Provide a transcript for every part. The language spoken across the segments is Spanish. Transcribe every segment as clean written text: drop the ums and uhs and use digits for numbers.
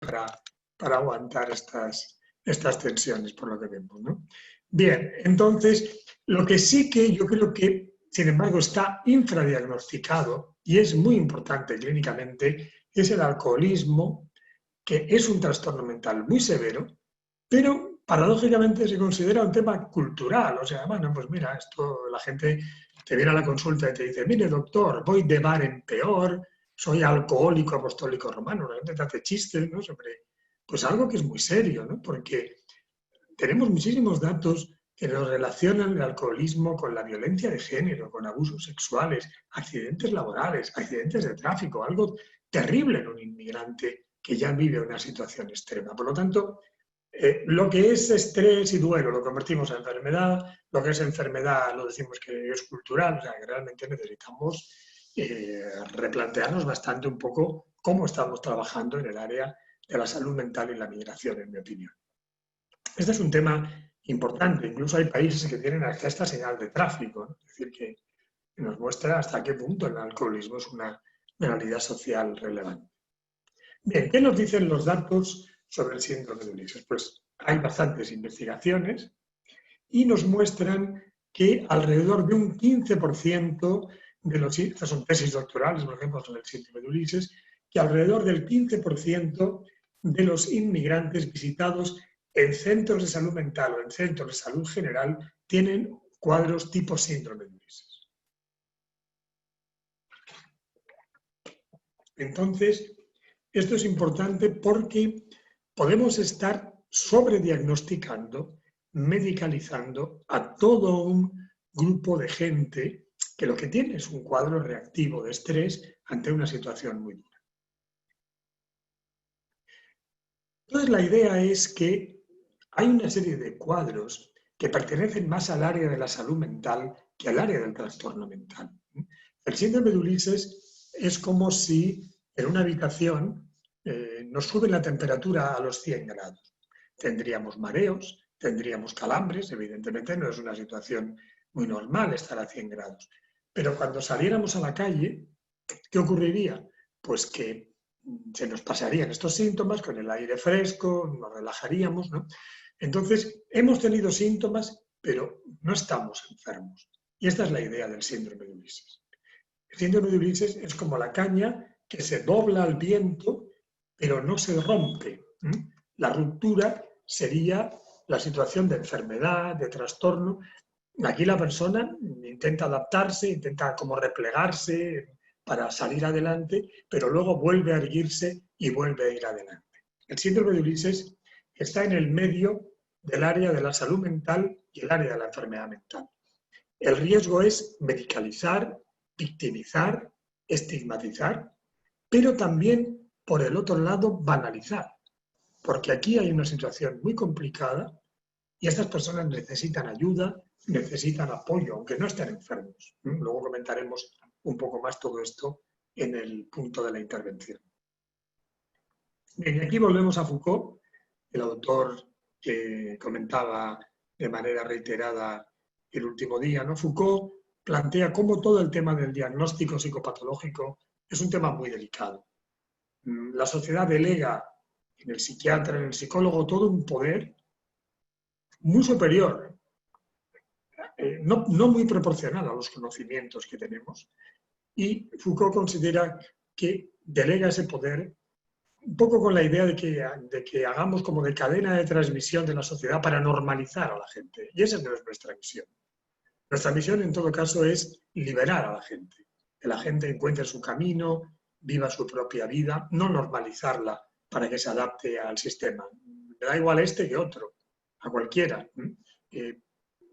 para aguantar estas tensiones, por lo que vemos, ¿no? Bien, entonces, lo que sí que yo creo que, sin embargo, está infradiagnosticado y es muy importante clínicamente, es el alcoholismo, que es un trastorno mental muy severo, pero paradójicamente se considera un tema cultural. O sea, bueno, pues mira, esto la gente te viene a la consulta y te dice, mire doctor, voy de bar en peor, soy alcohólico apostólico romano, la gente te hace chistes, ¿no?, sobre pues algo que es muy serio, ¿no? Porque tenemos muchísimos datos que nos relacionan el alcoholismo con la violencia de género, con abusos sexuales, accidentes laborales, accidentes de tráfico, algo terrible en un inmigrante que ya vive una situación extrema. Por lo tanto, lo que es estrés y duelo lo convertimos en enfermedad, lo que es enfermedad lo decimos que es cultural, o sea, que realmente necesitamos replantearnos bastante un poco cómo estamos trabajando en el área de la salud mental y la migración, en mi opinión. Este es un tema importante, incluso hay países que tienen hasta esta señal de tráfico, ¿no? Es decir, que nos muestra hasta qué punto el alcoholismo es una realidad social relevante. Bien, ¿qué nos dicen los datos sobre el síndrome de Ulises? Pues hay bastantes investigaciones y nos muestran que alrededor de un 15% de los, estas son tesis doctorales, por ejemplo, sobre el síndrome de Ulises, que alrededor del 15% de los inmigrantes visitados en centros de salud mental o en centros de salud general tienen cuadros tipo síndrome de Ulises. Entonces, esto es importante porque podemos estar sobrediagnosticando, medicalizando a todo un grupo de gente que lo que tiene es un cuadro reactivo de estrés ante una situación muy dura. Entonces, la idea es que hay una serie de cuadros que pertenecen más al área de la salud mental que al área del trastorno mental. El síndrome de Ulises es como si en una habitación nos sube la temperatura a los 100 grados. Tendríamos mareos, tendríamos calambres, evidentemente no es una situación muy normal estar a 100 grados. Pero cuando saliéramos a la calle, ¿qué ocurriría? Pues que se nos pasarían estos síntomas con el aire fresco, nos relajaríamos, ¿no? Entonces, hemos tenido síntomas, pero no estamos enfermos. Y esta es la idea del síndrome de Ulises. El síndrome de Ulises es como la caña que se dobla al viento, pero no se rompe. La ruptura sería la situación de enfermedad, de trastorno. Aquí la persona intenta adaptarse, intenta como replegarse para salir adelante, pero luego vuelve a erguirse y vuelve a ir adelante. El síndrome de Ulises está en el medio del área de la salud mental y el área de la enfermedad mental. El riesgo es medicalizar, victimizar, estigmatizar, pero también, por el otro lado, banalizar. Porque aquí hay una situación muy complicada y estas personas necesitan ayuda, necesitan apoyo, aunque no estén enfermos. Luego comentaremos un poco más todo esto en el punto de la intervención. Bien, y aquí volvemos a Foucault, el autor que comentaba de manera reiterada el último día, ¿no? Foucault plantea cómo todo el tema del diagnóstico psicopatológico es un tema muy delicado. La sociedad delega en el psiquiatra, en el psicólogo, todo un poder muy superior, no muy proporcional a los conocimientos que tenemos. Y Foucault considera que delega ese poder un poco con la idea de que hagamos como de cadena de transmisión de la sociedad para normalizar a la gente. Y esa no es nuestra misión. Nuestra misión, en todo caso, es liberar a la gente. Que la gente encuentre su camino, viva su propia vida, no normalizarla para que se adapte al sistema. Me da igual este que otro, a cualquiera.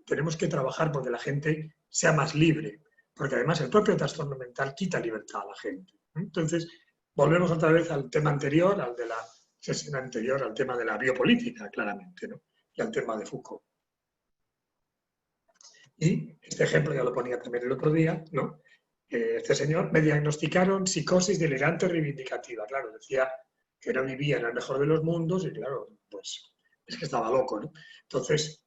Tenemos que trabajar porque la gente sea más libre, porque además el propio trastorno mental quita libertad a la gente. Entonces, volvemos otra vez al tema anterior, al de la sesión anterior, al tema de la biopolítica, claramente, ¿no? Y al tema de Foucault. Y este ejemplo ya lo ponía también el otro día, ¿no? Este señor me diagnosticaron psicosis delirante reivindicativa. Claro, decía que no vivía en el mejor de los mundos y claro, pues es que estaba loco, ¿no? Entonces,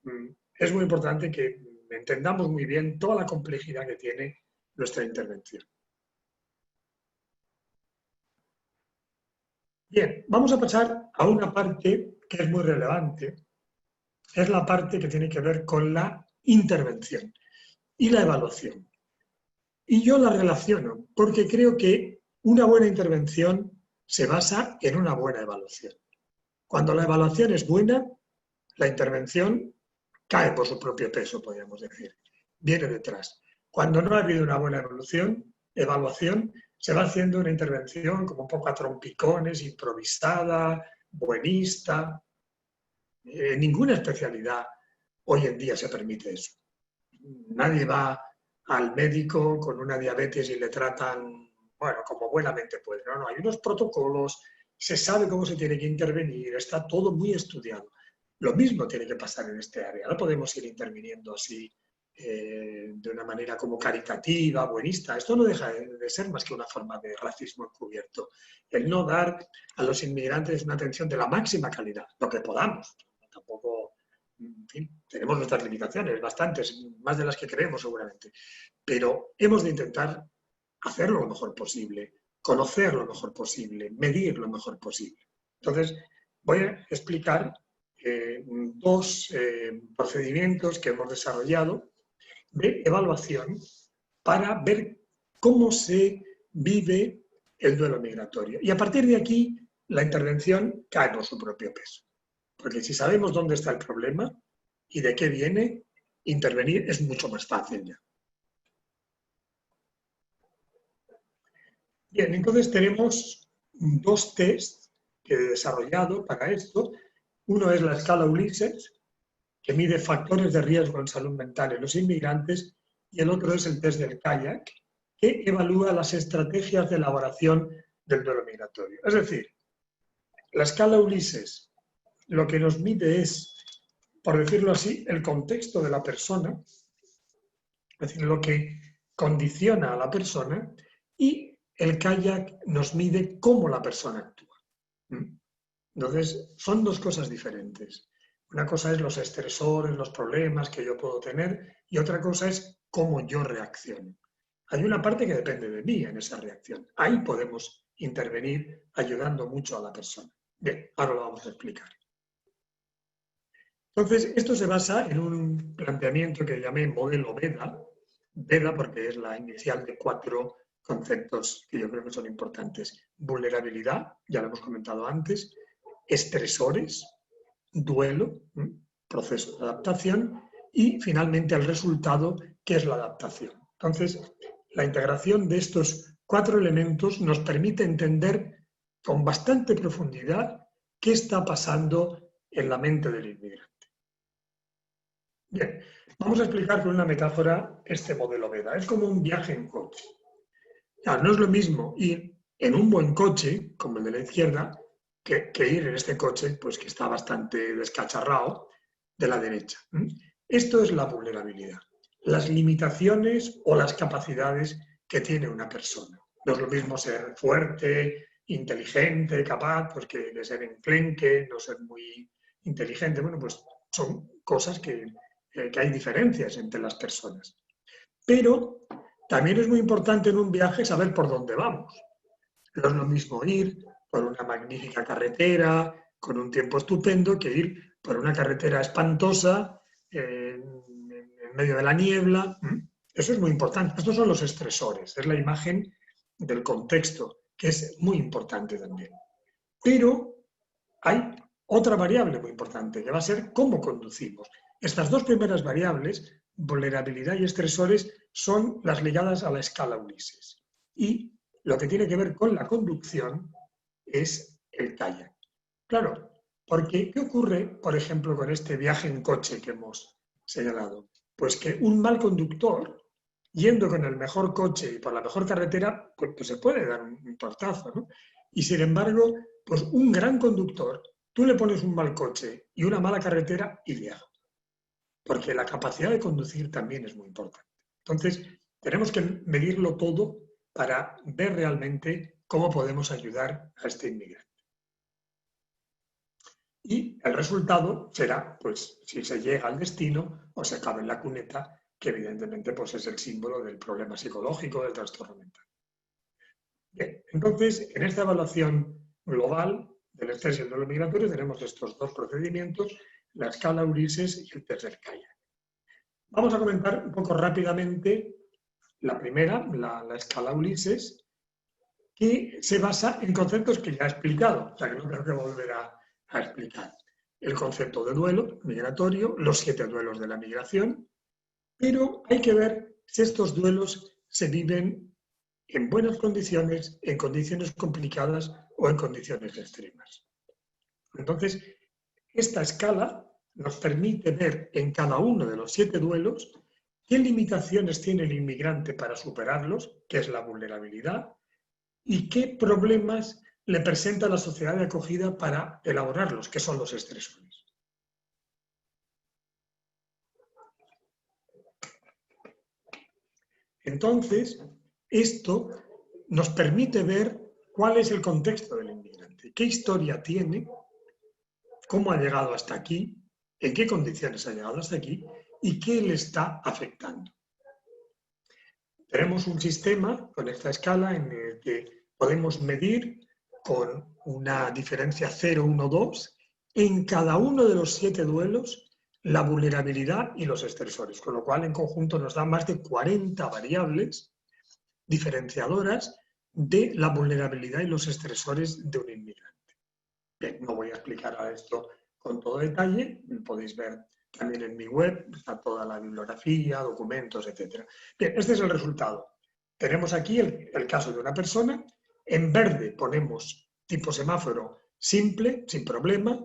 es muy importante que entendamos muy bien toda la complejidad que tiene nuestra intervención. Bien, vamos a pasar a una parte que es muy relevante. Es la parte que tiene que ver con la intervención y la evaluación. Y yo la relaciono porque creo que una buena intervención se basa en una buena evaluación. Cuando la evaluación es buena, la intervención cae por su propio peso, podríamos decir. Viene detrás. Cuando no ha habido una buena evaluación, se va haciendo una intervención como un poco a trompicones, improvisada, buenista. En ninguna especialidad hoy en día se permite eso. Nadie va al médico con una diabetes y le tratan, bueno, como buenamente puede. No, no, hay unos protocolos, se sabe cómo se tiene que intervenir, está todo muy estudiado. Lo mismo tiene que pasar en este área. No podemos ir interviniendo así de una manera como caritativa, buenista. Esto no deja de ser más que una forma de racismo encubierto. El no dar a los inmigrantes una atención de la máxima calidad, lo que podamos. Tampoco, en fin, tenemos nuestras limitaciones, bastantes, más de las que creemos seguramente, pero hemos de intentar hacerlo lo mejor posible, conocer lo mejor posible, medir lo mejor posible. Entonces, voy a explicar dos procedimientos que hemos desarrollado de evaluación para ver cómo se vive el duelo migratorio. Y a partir de aquí, la intervención cae por su propio peso. Porque si sabemos dónde está el problema y de qué viene, intervenir es mucho más fácil ya. Bien, entonces tenemos dos tests que he desarrollado para esto. Uno es la escala Ulises, que mide factores de riesgo en salud mental en los inmigrantes, y el otro es el test del Kayak, que evalúa las estrategias de elaboración del duelo migratorio. Es decir, la escala Ulises lo que nos mide es, por decirlo así, el contexto de la persona, es decir, lo que condiciona a la persona, y el Kayak nos mide cómo la persona actúa. Entonces, son dos cosas diferentes. Una cosa es los estresores, los problemas que yo puedo tener, y otra cosa es cómo yo reacciono. Hay una parte que depende de mí en esa reacción. Ahí podemos intervenir ayudando mucho a la persona. Bien, ahora lo vamos a explicar. Entonces, esto se basa en un planteamiento que llamé modelo VEDA, VEDA porque es la inicial de 4 conceptos que yo creo que son importantes. Vulnerabilidad, ya lo hemos comentado antes, estresores, duelo, proceso de adaptación y finalmente el resultado, que es la adaptación. Entonces, la integración de estos 4 elementos nos permite entender con bastante profundidad qué está pasando en la mente del inmigrante. Bien, vamos a explicar con una metáfora este modelo VEDA. Es como un viaje en coche. Claro, no es lo mismo ir en un buen coche, como el de la izquierda, que ir en este coche, pues que está bastante descacharrado, de la derecha. Esto es la vulnerabilidad, las limitaciones o las capacidades que tiene una persona. No es lo mismo ser fuerte, inteligente, capaz, pues que ser enclenque, no ser muy inteligente. Bueno, pues son cosas que hay diferencias entre las personas. Pero también es muy importante en un viaje saber por dónde vamos. No es lo mismo ir por una magnífica carretera con un tiempo estupendo que ir por una carretera espantosa en medio de la niebla. Eso es muy importante. Estos son los estresores, es la imagen del contexto, que es muy importante también. Pero hay otra variable muy importante, que va a ser cómo conducimos. Estas dos primeras variables, vulnerabilidad y estresores, son las ligadas a la escala Ulises. Y lo que tiene que ver con la conducción es el kayak. Claro, porque ¿qué ocurre, por ejemplo, con este viaje en coche que hemos señalado? Pues que un mal conductor, yendo con el mejor coche y por la mejor carretera, pues se puede dar un tortazo, ¿no? Y sin embargo, pues un gran conductor, tú le pones un mal coche y una mala carretera y viaja. Porque la capacidad de conducir también es muy importante. Entonces, tenemos que medirlo todo para ver realmente cómo podemos ayudar a este inmigrante. Y el resultado será, pues, si se llega al destino o se acaba en la cuneta, que evidentemente pues, es el símbolo del problema psicológico, del trastorno mental. Bien, entonces, en esta evaluación global del estrés y el duelo migratorio tenemos estos dos procedimientos, la escala Ulises y el test Kayak. Vamos a comentar un poco rápidamente la primera, la escala Ulises, que se basa en conceptos que ya he explicado, o sea que no tengo que volver a explicar. El concepto de duelo migratorio, los 7 duelos de la migración, pero hay que ver si estos duelos se viven en buenas condiciones, en condiciones complicadas o en condiciones extremas. Entonces, esta escala nos permite ver en cada uno de los 7 duelos qué limitaciones tiene el inmigrante para superarlos, que es la vulnerabilidad, y qué problemas le presenta la sociedad de acogida para elaborarlos, que son los estresores. Entonces, esto nos permite ver cuál es el contexto del inmigrante, qué historia tiene, cómo ha llegado hasta aquí, en qué condiciones ha llegado hasta aquí y qué le está afectando. Tenemos un sistema con esta escala en el que podemos medir con una diferencia 0, 1, 2 en cada uno de los 7 duelos la vulnerabilidad y los estresores, con lo cual en conjunto nos da más de 40 variables diferenciadoras de la vulnerabilidad y los estresores de un inmigrante. Bien, no voy a explicar a esto con todo detalle, podéis ver también en mi web, está toda la bibliografía, documentos, etc. Bien, este es el resultado. Tenemos aquí el caso de una persona, en verde ponemos tipo semáforo simple, sin problema,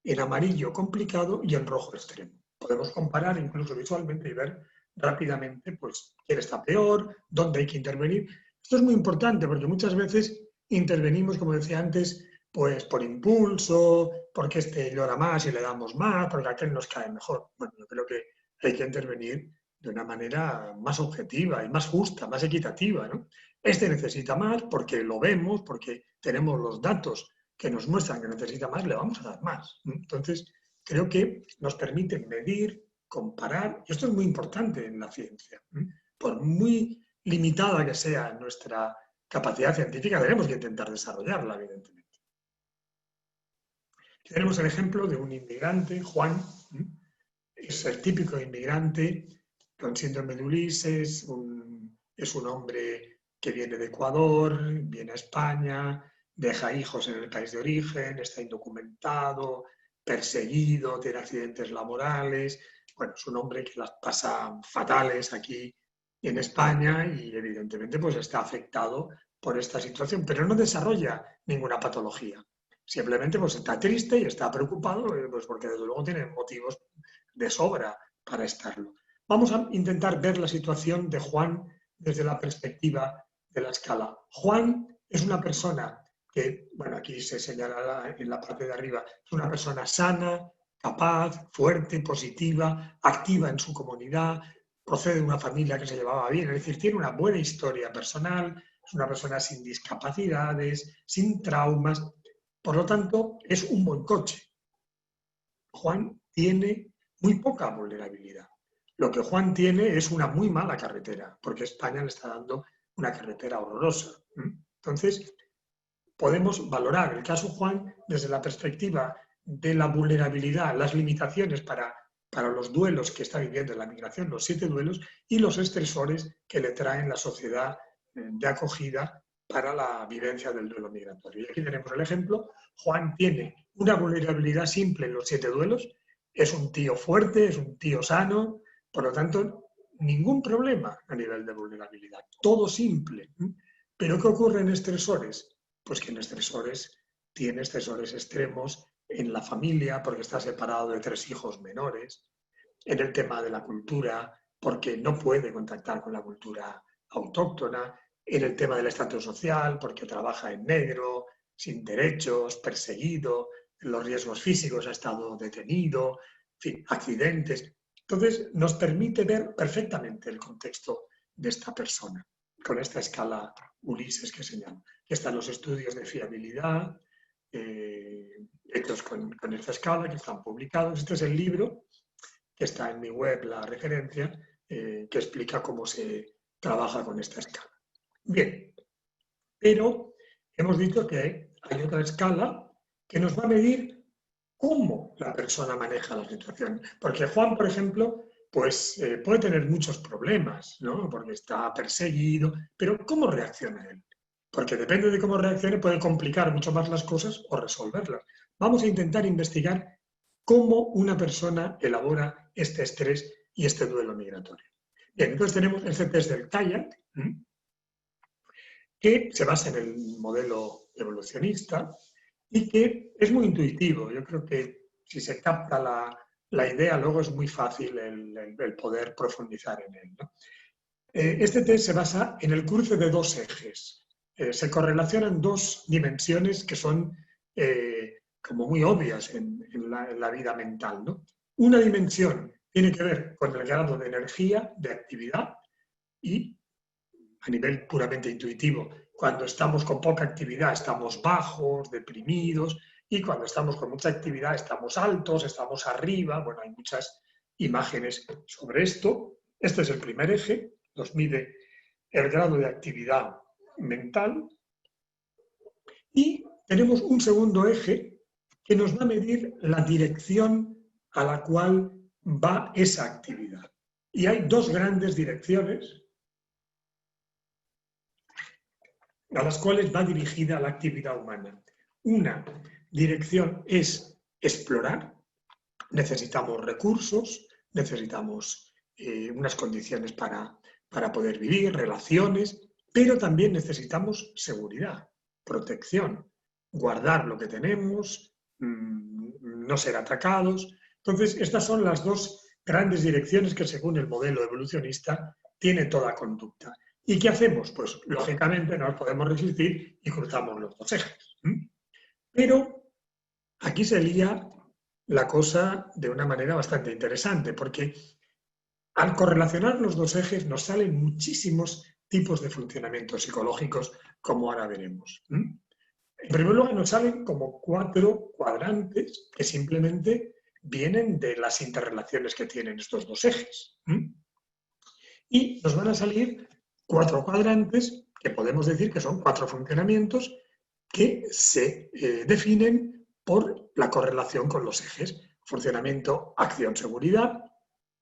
en amarillo complicado y en rojo extremo. Podemos comparar incluso visualmente y ver rápidamente pues, quién está peor, dónde hay que intervenir. Esto es muy importante porque muchas veces intervenimos, como decía antes, pues por impulso, porque este llora más y le damos más, porque aquel nos cae mejor. Bueno, yo creo que hay que intervenir de una manera más objetiva y más justa, más equitativa, ¿no? Este necesita más porque lo vemos, porque tenemos los datos que nos muestran que necesita más, le vamos a dar más. Entonces, creo que nos permite medir, comparar, y esto es muy importante en la ciencia. Por muy limitada que sea nuestra capacidad científica, tenemos que intentar desarrollarla, evidentemente. Tenemos el ejemplo de un inmigrante, Juan, es el típico inmigrante con síndrome de Ulises, es un hombre que viene de Ecuador, viene a España, deja hijos en el país de origen, está indocumentado, perseguido, tiene accidentes laborales. Bueno, es un hombre que las pasa fatales aquí en España y evidentemente pues está afectado por esta situación, pero no desarrolla ninguna patología. Simplemente pues está triste y está preocupado, pues porque desde luego tiene motivos de sobra para estarlo. Vamos a intentar ver la situación de Juan desde la perspectiva de la escala. Juan es una persona que, bueno, aquí se señala en la parte de arriba, es una persona sana, capaz, fuerte, positiva, activa en su comunidad, procede de una familia que se llevaba bien, es decir, tiene una buena historia personal, es una persona sin discapacidades, sin traumas, por lo tanto, es un buen coche. Juan tiene muy poca vulnerabilidad. Lo que Juan tiene es una muy mala carretera, porque España le está dando una carretera horrorosa. Entonces, podemos valorar el caso Juan desde la perspectiva de la vulnerabilidad, las limitaciones para los duelos que está viviendo en la migración, los 7 duelos, y los estresores que le traen la sociedad de acogida para la vivencia del duelo migratorio. Y aquí tenemos el ejemplo. Juan tiene una vulnerabilidad simple en los 7 duelos, es un tío fuerte, es un tío sano, por lo tanto, ningún problema a nivel de vulnerabilidad, todo simple. ¿Pero qué ocurre en estresores? Pues que en estresores tiene estresores extremos en la familia porque está separado de 3 hijos menores, en el tema de la cultura porque no puede contactar con la cultura autóctona, en el tema del estatus social porque trabaja en negro, sin derechos, perseguido, en los riesgos físicos ha estado detenido, en fin, accidentes. Entonces nos permite ver perfectamente el contexto de esta persona con esta escala Ulises que señalo. Aquí están los estudios de fiabilidad hechos con esta escala que están publicados. Este es el libro que está en mi web, la referencia, que explica cómo se trabaja con esta escala. Bien, pero hemos dicho que hay otra escala que nos va a medir cómo la persona maneja la situación. Porque Juan, por ejemplo, pues puede tener muchos problemas, ¿no? Porque está perseguido, pero ¿cómo reacciona él? Porque depende de cómo reaccione puede complicar mucho más las cosas o resolverlas. Vamos a intentar investigar cómo una persona elabora este estrés y este duelo migratorio. Bien, entonces tenemos este test del kayak, que se basa en el modelo evolucionista y que es muy intuitivo. Yo creo que si se capta la idea, luego es muy fácil el poder profundizar en él, ¿no? Este test se basa en el cruce de dos ejes. Se correlacionan dos dimensiones que son como muy obvias en la vida mental, ¿no? Una dimensión tiene que ver con el grado de energía, de actividad, y a nivel puramente intuitivo, cuando estamos con poca actividad estamos bajos, deprimidos, y cuando estamos con mucha actividad estamos altos, estamos arriba. Bueno, hay muchas imágenes sobre esto. Este es el primer eje, nos mide el grado de actividad mental, y tenemos un segundo eje que nos va a medir la dirección a la cual va esa actividad. Y hay dos grandes direcciones a las cuales va dirigida la actividad humana. Una dirección es explorar, necesitamos recursos, necesitamos unas condiciones para poder vivir, relaciones, pero también necesitamos seguridad, protección, guardar lo que tenemos, no ser atacados. Entonces, estas son las dos grandes direcciones que, según el modelo evolucionista, tiene toda conducta. ¿Y qué hacemos? Pues, lógicamente, no nos podemos resistir y cruzamos los dos ejes. Pero aquí se lía la cosa de una manera bastante interesante, porque al correlacionar los dos ejes nos salen muchísimos tipos de funcionamientos psicológicos, como ahora veremos. En primer lugar, nos salen como 4 cuadrantes que simplemente vienen de las interrelaciones que tienen estos dos ejes. Y nos van a salir 4 cuadrantes que podemos decir que son 4 funcionamientos que se definen por la correlación con los ejes. Funcionamiento acción-seguridad,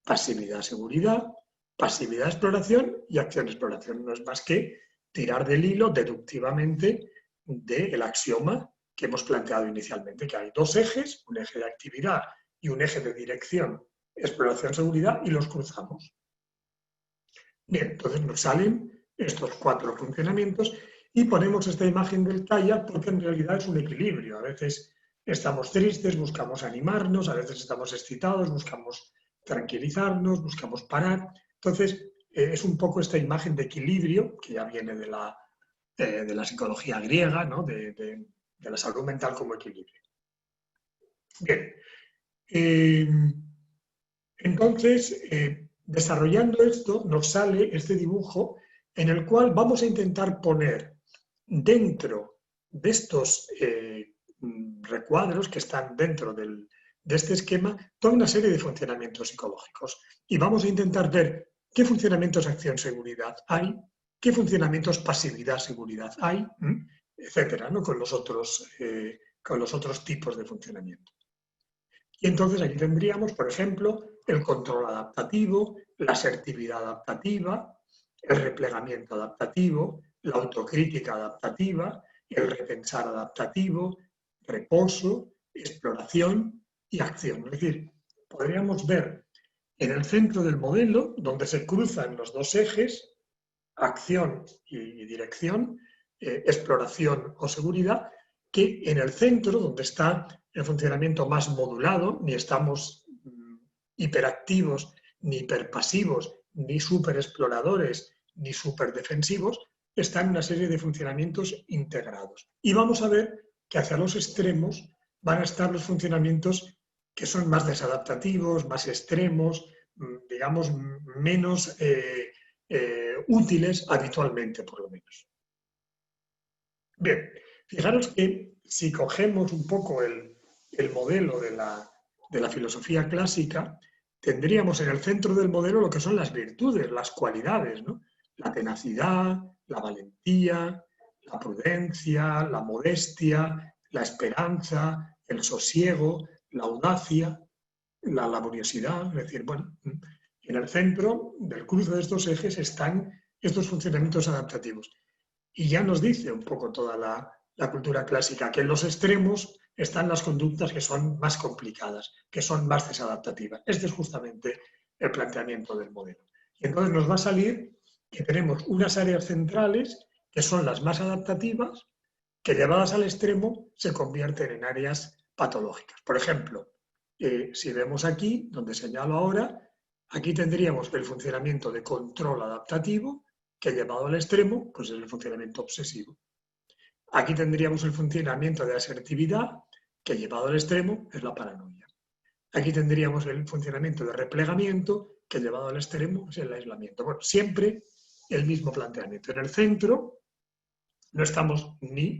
pasividad-seguridad, pasividad-exploración y acción-exploración. No es más que tirar del hilo deductivamente del axioma que hemos planteado inicialmente, que hay dos ejes, un eje de actividad y un eje de dirección, exploración-seguridad, y los cruzamos. Bien, entonces nos salen estos 4 funcionamientos y ponemos esta imagen del kayak porque en realidad es un equilibrio. A veces estamos tristes, buscamos animarnos, a veces estamos excitados, buscamos tranquilizarnos, buscamos parar. Entonces, es un poco esta imagen de equilibrio, que ya viene de la psicología griega, ¿no? de la salud mental como equilibrio. Bien, entonces, desarrollando esto, nos sale este dibujo en el cual vamos a intentar poner dentro de estos recuadros que están dentro de este esquema toda una serie de funcionamientos psicológicos. Y vamos a intentar ver qué funcionamientos acción-seguridad hay, qué funcionamientos pasividad-seguridad hay, etcétera, ¿no? con los otros tipos de funcionamiento. Y entonces aquí tendríamos, por ejemplo, el control adaptativo, la asertividad adaptativa, el replegamiento adaptativo, la autocrítica adaptativa, el repensar adaptativo, reposo, exploración y acción. Es decir, podríamos ver en el centro del modelo, donde se cruzan los dos ejes, acción y dirección, exploración o seguridad, que en el centro, donde está el funcionamiento más modulado, ni estamos hiperactivos, ni hiperpasivos, ni superexploradores, ni superdefensivos, están una serie de funcionamientos integrados. Y vamos a ver que hacia los extremos van a estar los funcionamientos que son más desadaptativos, más extremos, digamos, menos útiles habitualmente, por lo menos. Bien, fijaros que si cogemos un poco el modelo de la filosofía clásica, tendríamos en el centro del modelo lo que son las virtudes, las cualidades, ¿no? La tenacidad, la valentía, la prudencia, la modestia, la esperanza, el sosiego, la audacia, la laboriosidad. Es decir, bueno, en el centro del cruce de estos ejes están estos funcionamientos adaptativos. Y ya nos dice un poco toda la cultura clásica que en los extremos están las conductas que son más complicadas, que son más desadaptativas. Este es justamente el planteamiento del modelo. Y entonces nos va a salir que tenemos unas áreas centrales que son las más adaptativas, que llevadas al extremo se convierten en áreas patológicas. Por ejemplo, si vemos aquí, donde señalo ahora, aquí tendríamos el funcionamiento de control adaptativo, que llevado al extremo, pues es el funcionamiento obsesivo. Aquí tendríamos el funcionamiento de asertividad, que llevado al extremo es la paranoia. Aquí tendríamos el funcionamiento de replegamiento, que llevado al extremo es el aislamiento. Bueno, siempre el mismo planteamiento. En el centro no estamos ni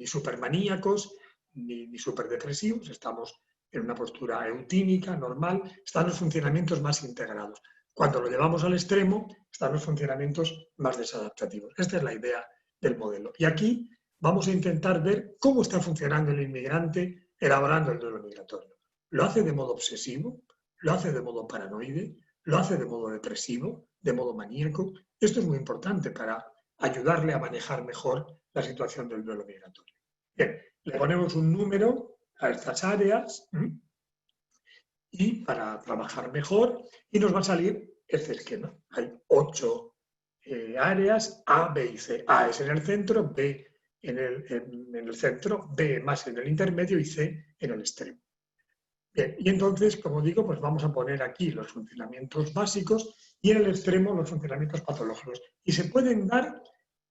supermaníacos, ni superdepresivos, estamos en una postura eutímica, normal, están los funcionamientos más integrados. Cuando lo llevamos al extremo, están los funcionamientos más desadaptativos. Esta es la idea del modelo. Y aquí vamos a intentar ver cómo está funcionando el inmigrante elaborando el duelo migratorio. ¿Lo hace de modo obsesivo? ¿Lo hace de modo paranoide? ¿Lo hace de modo depresivo? ¿De modo maníaco? Esto es muy importante para ayudarle a manejar mejor la situación del duelo migratorio. Bien, le ponemos un número a estas áreas y para trabajar mejor y nos va a salir este esquema. Hay 8 áreas, A, B y C. A es en el centro, B en el centro, B más en el intermedio y C en el extremo. Bien, y entonces, como digo, pues vamos a poner aquí los funcionamientos básicos y en el extremo los funcionamientos patológicos. Y se pueden dar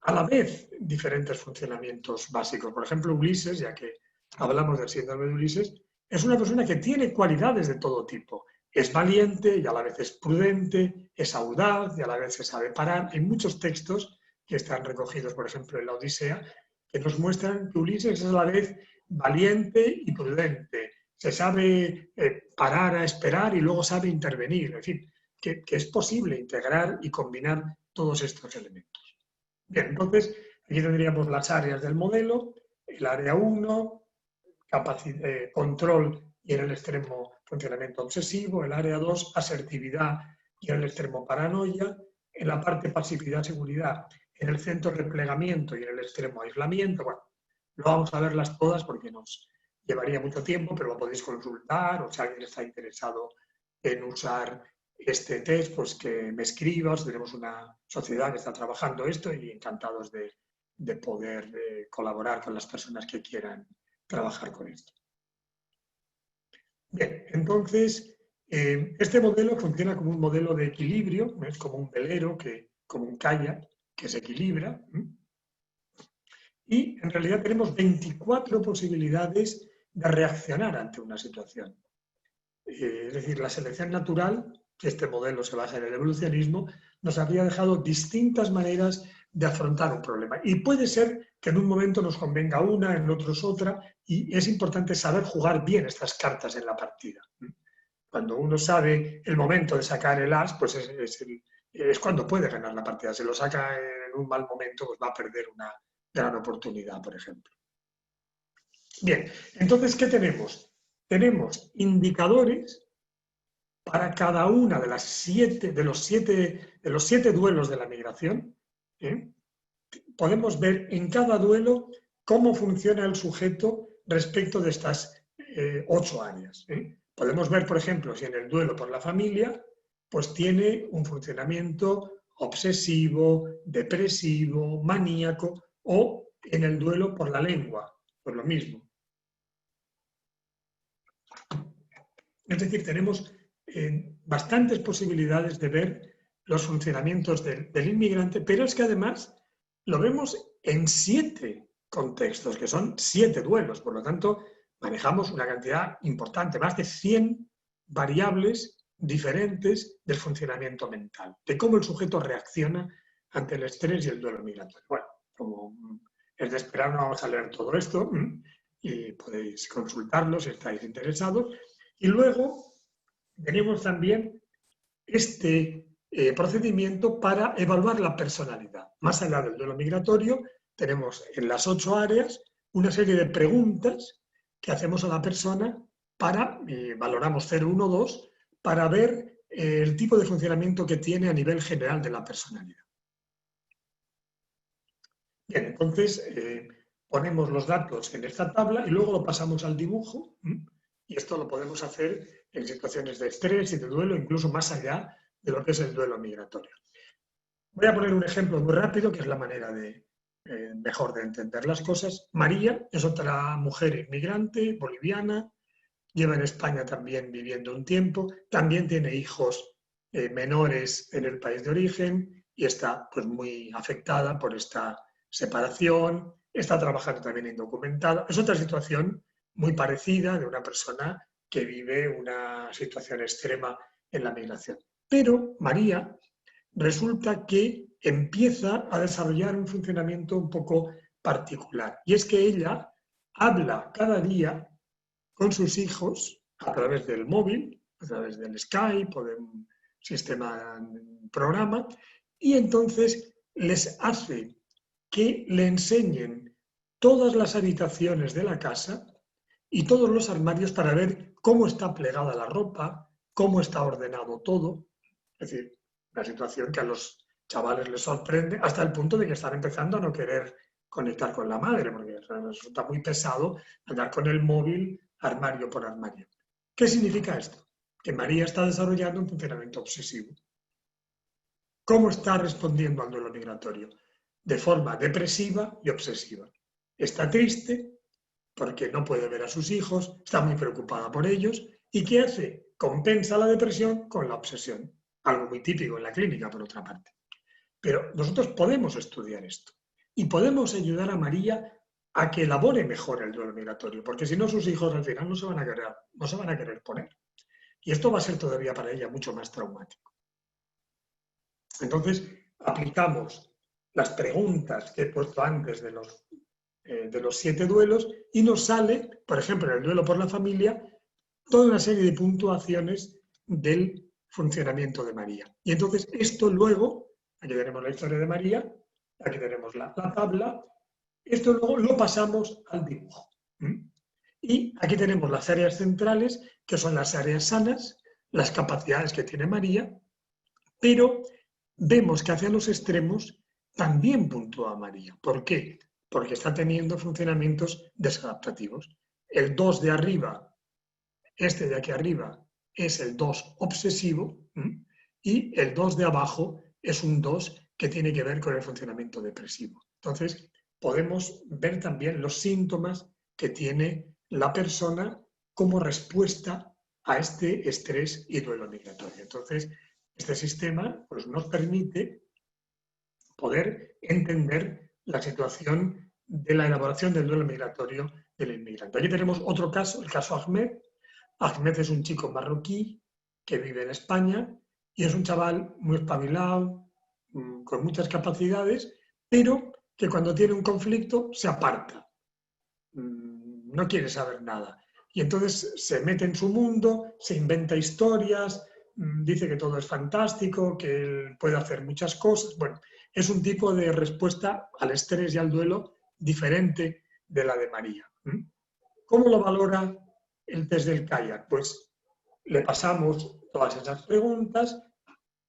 a la vez diferentes funcionamientos básicos. Por ejemplo, Ulises, ya que hablamos del síndrome de Ulises, es una persona que tiene cualidades de todo tipo. Es valiente y a la vez es prudente, es audaz y a la vez se sabe parar. Hay muchos textos que están recogidos, por ejemplo, en la Odisea, que nos muestran que Ulises es a la vez valiente y prudente. Se sabe parar a esperar y luego sabe intervenir. En fin, que es posible integrar y combinar todos estos elementos. Bien, entonces aquí tendríamos las áreas del modelo, el área 1, control y en el extremo funcionamiento obsesivo, el área 2, asertividad y en el extremo paranoia, en la parte pasividad-seguridad, en el centro replegamiento y en el extremo aislamiento. Bueno, no vamos a verlas todas porque nos llevaría mucho tiempo, pero lo podéis consultar o si alguien está interesado en usar este test, pues que me escribas. Tenemos una sociedad que está trabajando esto y encantados de poder colaborar con las personas que quieran trabajar con esto. Bien, entonces, este modelo funciona como un modelo de equilibrio, es como un velero, como un kayak que se equilibra. Y en realidad tenemos 24 posibilidades de reaccionar ante una situación. Es decir, la selección natural, que este modelo se basa en el evolucionismo, nos habría dejado distintas maneras de afrontar un problema. Y puede ser que en un momento nos convenga una, en otros otra, y es importante saber jugar bien estas cartas en la partida. Cuando uno sabe el momento de sacar el as, pues es cuando puede ganar la partida. Si lo saca en un mal momento, pues va a perder una gran oportunidad, por ejemplo. Bien, entonces, ¿qué tenemos? Tenemos indicadores para cada una de los 7 duelos de la migración. Podemos ver en cada duelo cómo funciona el sujeto respecto de estas 8 áreas. Podemos ver, por ejemplo, si en el duelo por la familia, pues tiene un funcionamiento obsesivo, depresivo, maníaco, o en el duelo por la lengua, pues lo mismo. Es decir, tenemos bastantes posibilidades de ver los funcionamientos del inmigrante, pero es que además lo vemos en 7 contextos, que son 7 duelos. Por lo tanto, manejamos una cantidad importante, más de 100 variables diferentes del funcionamiento mental, de cómo el sujeto reacciona ante el estrés y el duelo migratorio. Bueno, como es de esperar, no vamos a leer todo esto y podéis consultarlo si estáis interesados. Y luego tenemos también este procedimiento para evaluar la personalidad. Más allá del duelo migratorio, tenemos en las 8 áreas una serie de preguntas que hacemos a la persona para, valoramos 0, 1, 2, para ver el tipo de funcionamiento que tiene a nivel general de la personalidad. Bien, entonces ponemos los datos en esta tabla y luego lo pasamos al dibujo, y esto lo podemos hacer en situaciones de estrés y de duelo, incluso más allá de lo que es el duelo migratorio. Voy a poner un ejemplo muy rápido, que es la manera mejor de entender las cosas. María es otra mujer inmigrante, boliviana, lleva en España también viviendo un tiempo, también tiene hijos menores en el país de origen y está pues, muy afectada por esta separación, está trabajando también indocumentada. Es otra situación muy parecida de una persona que vive una situación extrema en la migración. Pero María resulta que empieza a desarrollar un funcionamiento un poco particular. Y es que ella habla cada día con sus hijos a través del móvil, a través del Skype o de un sistema, un programa, y entonces les hace que le enseñen todas las habitaciones de la casa y todos los armarios para ver cómo está plegada la ropa, cómo está ordenado todo. Es decir, una situación que a los chavales les sorprende hasta el punto de que están empezando a no querer conectar con la madre, porque resulta muy pesado andar con el móvil armario por armario. ¿Qué significa esto? Que María está desarrollando un funcionamiento obsesivo. ¿Cómo está respondiendo al duelo migratorio? De forma depresiva y obsesiva. Está triste porque no puede ver a sus hijos, está muy preocupada por ellos. ¿Y qué hace? Compensa la depresión con la obsesión. Algo muy típico en la clínica, por otra parte. Pero nosotros podemos estudiar esto y podemos ayudar a María a que elabore mejor el duelo migratorio, porque si no sus hijos al final no se van a querer poner. Y esto va a ser todavía para ella mucho más traumático. Entonces, aplicamos las preguntas que he puesto antes de los 7 duelos y nos sale, por ejemplo, en el duelo por la familia, toda una serie de puntuaciones del funcionamiento de María. Y entonces esto luego, aquí tenemos la historia de María, aquí tenemos la tabla, esto luego lo pasamos al dibujo. Y aquí tenemos las áreas centrales, que son las áreas sanas, las capacidades que tiene María, pero vemos que hacia los extremos también puntúa María. ¿Por qué? Porque está teniendo funcionamientos desadaptativos. El 2 de arriba, este de aquí arriba, es el 2 obsesivo y el 2 de abajo es un 2 que tiene que ver con el funcionamiento depresivo. Entonces, podemos ver también los síntomas que tiene la persona como respuesta a este estrés y duelo migratorio. Entonces, este sistema pues, nos permite poder entender la situación de la elaboración del duelo migratorio del inmigrante. Aquí tenemos otro caso, el caso Ahmed. Ahmed es un chico marroquí que vive en España y es un chaval muy espabilado, con muchas capacidades, pero que cuando tiene un conflicto se aparta, no quiere saber nada. Y entonces se mete en su mundo, se inventa historias, dice que todo es fantástico, que él puede hacer muchas cosas. Bueno, es un tipo de respuesta al estrés y al duelo diferente de la de María. ¿Cómo lo valora el test del kayak? Pues le pasamos todas esas preguntas,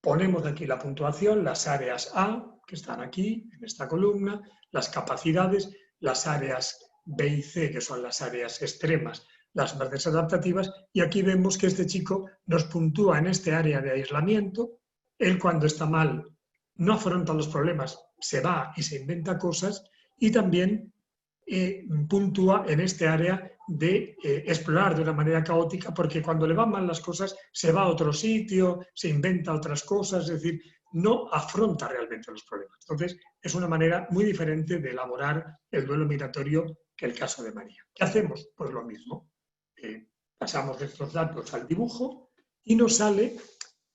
ponemos aquí la puntuación, las áreas A, que están aquí, en esta columna, las capacidades, las áreas B y C, que son las áreas extremas, las más desadaptativas, y aquí vemos que este chico nos puntúa en este área de aislamiento. Él cuando está mal no afronta los problemas, se va y se inventa cosas, y también puntúa en este área de explorar de una manera caótica, porque cuando le van mal las cosas se va a otro sitio, se inventa otras cosas, es decir, no afronta realmente los problemas. Entonces, es una manera muy diferente de elaborar el duelo migratorio que el caso de María. ¿Qué hacemos? Pues lo mismo. Pasamos estos datos al dibujo y nos sale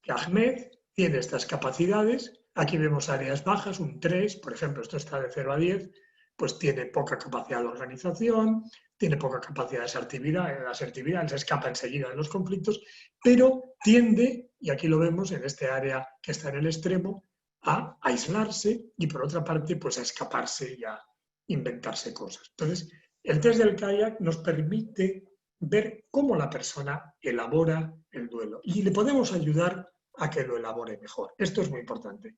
que Ahmed tiene estas capacidades. Aquí vemos áreas bajas, un 3, por ejemplo, esto está de 0 a 10, pues tiene poca capacidad de organización, tiene poca capacidad de asertividad, él se escapa enseguida de los conflictos, pero tiende, y aquí lo vemos en este área que está en el extremo, a aislarse y por otra parte pues a escaparse inventarse cosas. Entonces, el test del kayak nos permite ver cómo la persona elabora el duelo y le podemos ayudar a que lo elabore mejor. Esto es muy importante.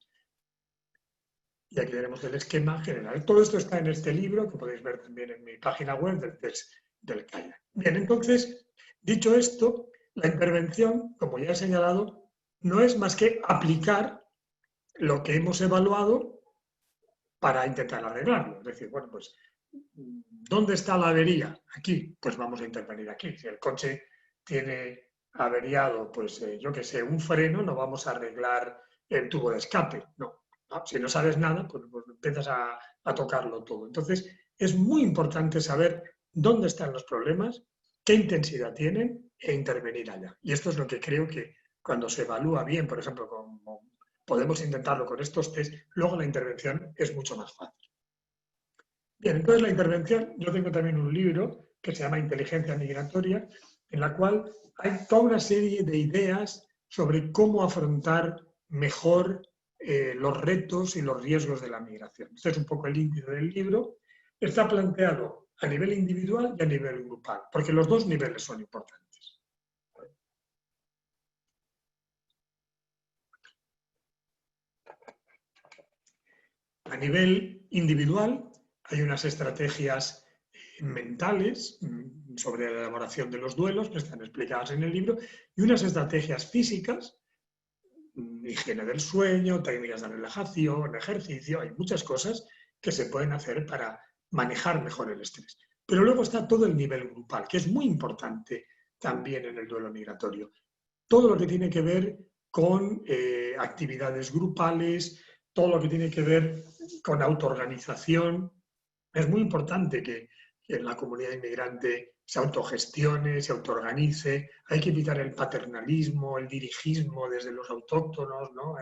Y aquí tenemos el esquema general. Todo esto está en este libro, que podéis ver también en mi página web del test del kayak. Bien, entonces, dicho esto, la intervención, como ya he señalado, no es más que aplicar lo que hemos evaluado para intentar arreglarlo. Es decir, bueno, pues, ¿dónde está la avería? Aquí, pues vamos a intervenir aquí. Si el coche tiene averiado, pues yo qué sé, un freno, no vamos a arreglar el tubo de escape, no. ¿No? Si no sabes nada, pues empiezas a tocarlo todo. Entonces, es muy importante saber dónde están los problemas, qué intensidad tienen e intervenir allá. Y esto es lo que creo que cuando se evalúa bien, por ejemplo, como podemos intentarlo con estos test, luego la intervención es mucho más fácil. Bien, entonces la intervención, yo tengo también un libro que se llama Inteligencia Migratoria, en la cual hay toda una serie de ideas sobre cómo afrontar mejor los retos y los riesgos de la migración. Este es un poco el índice del libro. Está planteado a nivel individual y a nivel grupal, porque los dos niveles son importantes. A nivel individual hay unas estrategias mentales sobre la elaboración de los duelos, que están explicadas en el libro, y unas estrategias físicas, higiene del sueño, técnicas de relajación, ejercicio, hay muchas cosas que se pueden hacer para manejar mejor el estrés. Pero luego está todo el nivel grupal, que es muy importante también en el duelo migratorio. Todo lo que tiene que ver con actividades grupales, todo lo que tiene que ver con autoorganización. Es muy importante que la comunidad inmigrante se autogestione, se autoorganice. Hay que evitar el paternalismo, el dirigismo desde los autóctonos, ¿no?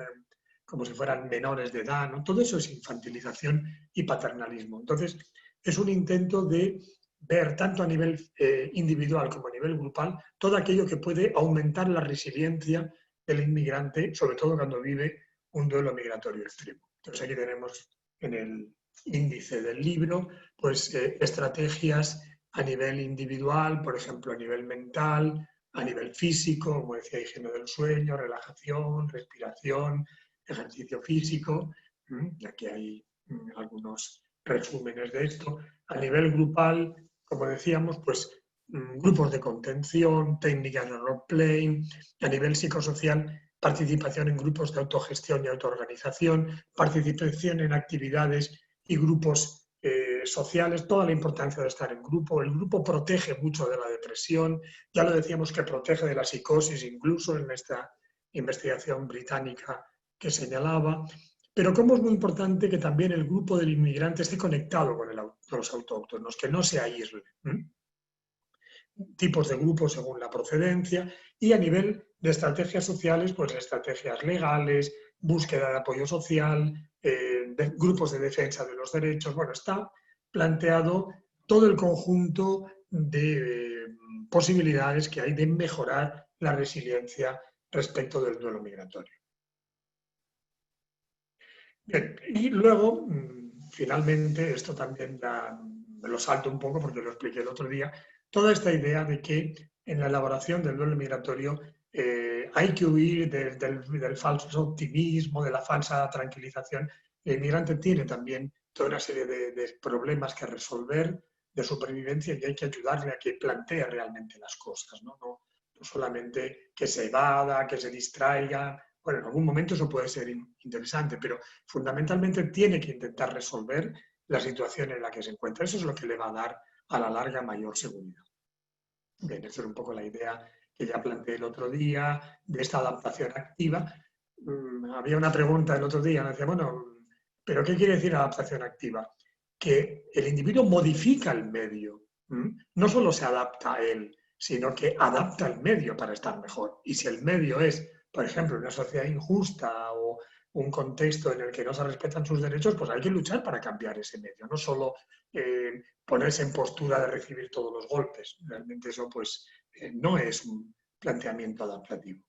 Como si fueran menores de edad, ¿no? Todo eso es infantilización y paternalismo. Entonces, es un intento de ver tanto a nivel individual como a nivel grupal todo aquello que puede aumentar la resiliencia del inmigrante, sobre todo cuando vive un duelo migratorio extremo. Entonces aquí tenemos en el índice del libro pues estrategias a nivel individual, por ejemplo a nivel mental, a nivel físico, como decía, higiene del sueño, relajación, respiración, ejercicio físico. Y aquí hay algunos resúmenes de esto. A nivel grupal, como decíamos, pues grupos de contención, técnicas de role-playing. A nivel psicosocial, participación en grupos de autogestión y autoorganización, participación en actividades y grupos sociales, toda la importancia de estar en grupo. El grupo protege mucho de la depresión, ya lo decíamos que protege de la psicosis, incluso en esta investigación británica que señalaba. Pero como es muy importante que también el grupo del inmigrante esté conectado con los autóctonos, que no se aísle. Tipos de grupos según la procedencia y a nivel de estrategias sociales, pues estrategias legales, búsqueda de apoyo social, grupos de defensa de los derechos. Bueno, está planteado todo el conjunto de posibilidades que hay de mejorar la resiliencia respecto del duelo migratorio. Bien, y luego, finalmente, esto también me lo salto un poco porque lo expliqué el otro día, toda esta idea de que en la elaboración del duelo migratorio hay que huir del falso optimismo, de la falsa tranquilización. El inmigrante tiene también toda una serie de problemas que resolver, de supervivencia, y hay que ayudarle a que plantee realmente las cosas, ¿no? No solamente que se evada, que se distraiga. Bueno, en algún momento eso puede ser interesante, pero fundamentalmente tiene que intentar resolver la situación en la que se encuentra. Eso es lo que le va a dar a la larga mayor seguridad. Bien, esa es un poco la idea que ya planteé el otro día de esta adaptación activa. Había una pregunta el otro día, me decía, bueno, ¿pero qué quiere decir adaptación activa? Que el individuo modifica el medio, no solo se adapta a él, sino que adapta el medio para estar mejor. Y si el medio es, por ejemplo, una sociedad injusta o un contexto en el que no se respetan sus derechos, pues hay que luchar para cambiar ese medio, no solo ponerse en postura de recibir todos los golpes. Realmente eso pues no es un planteamiento adaptativo.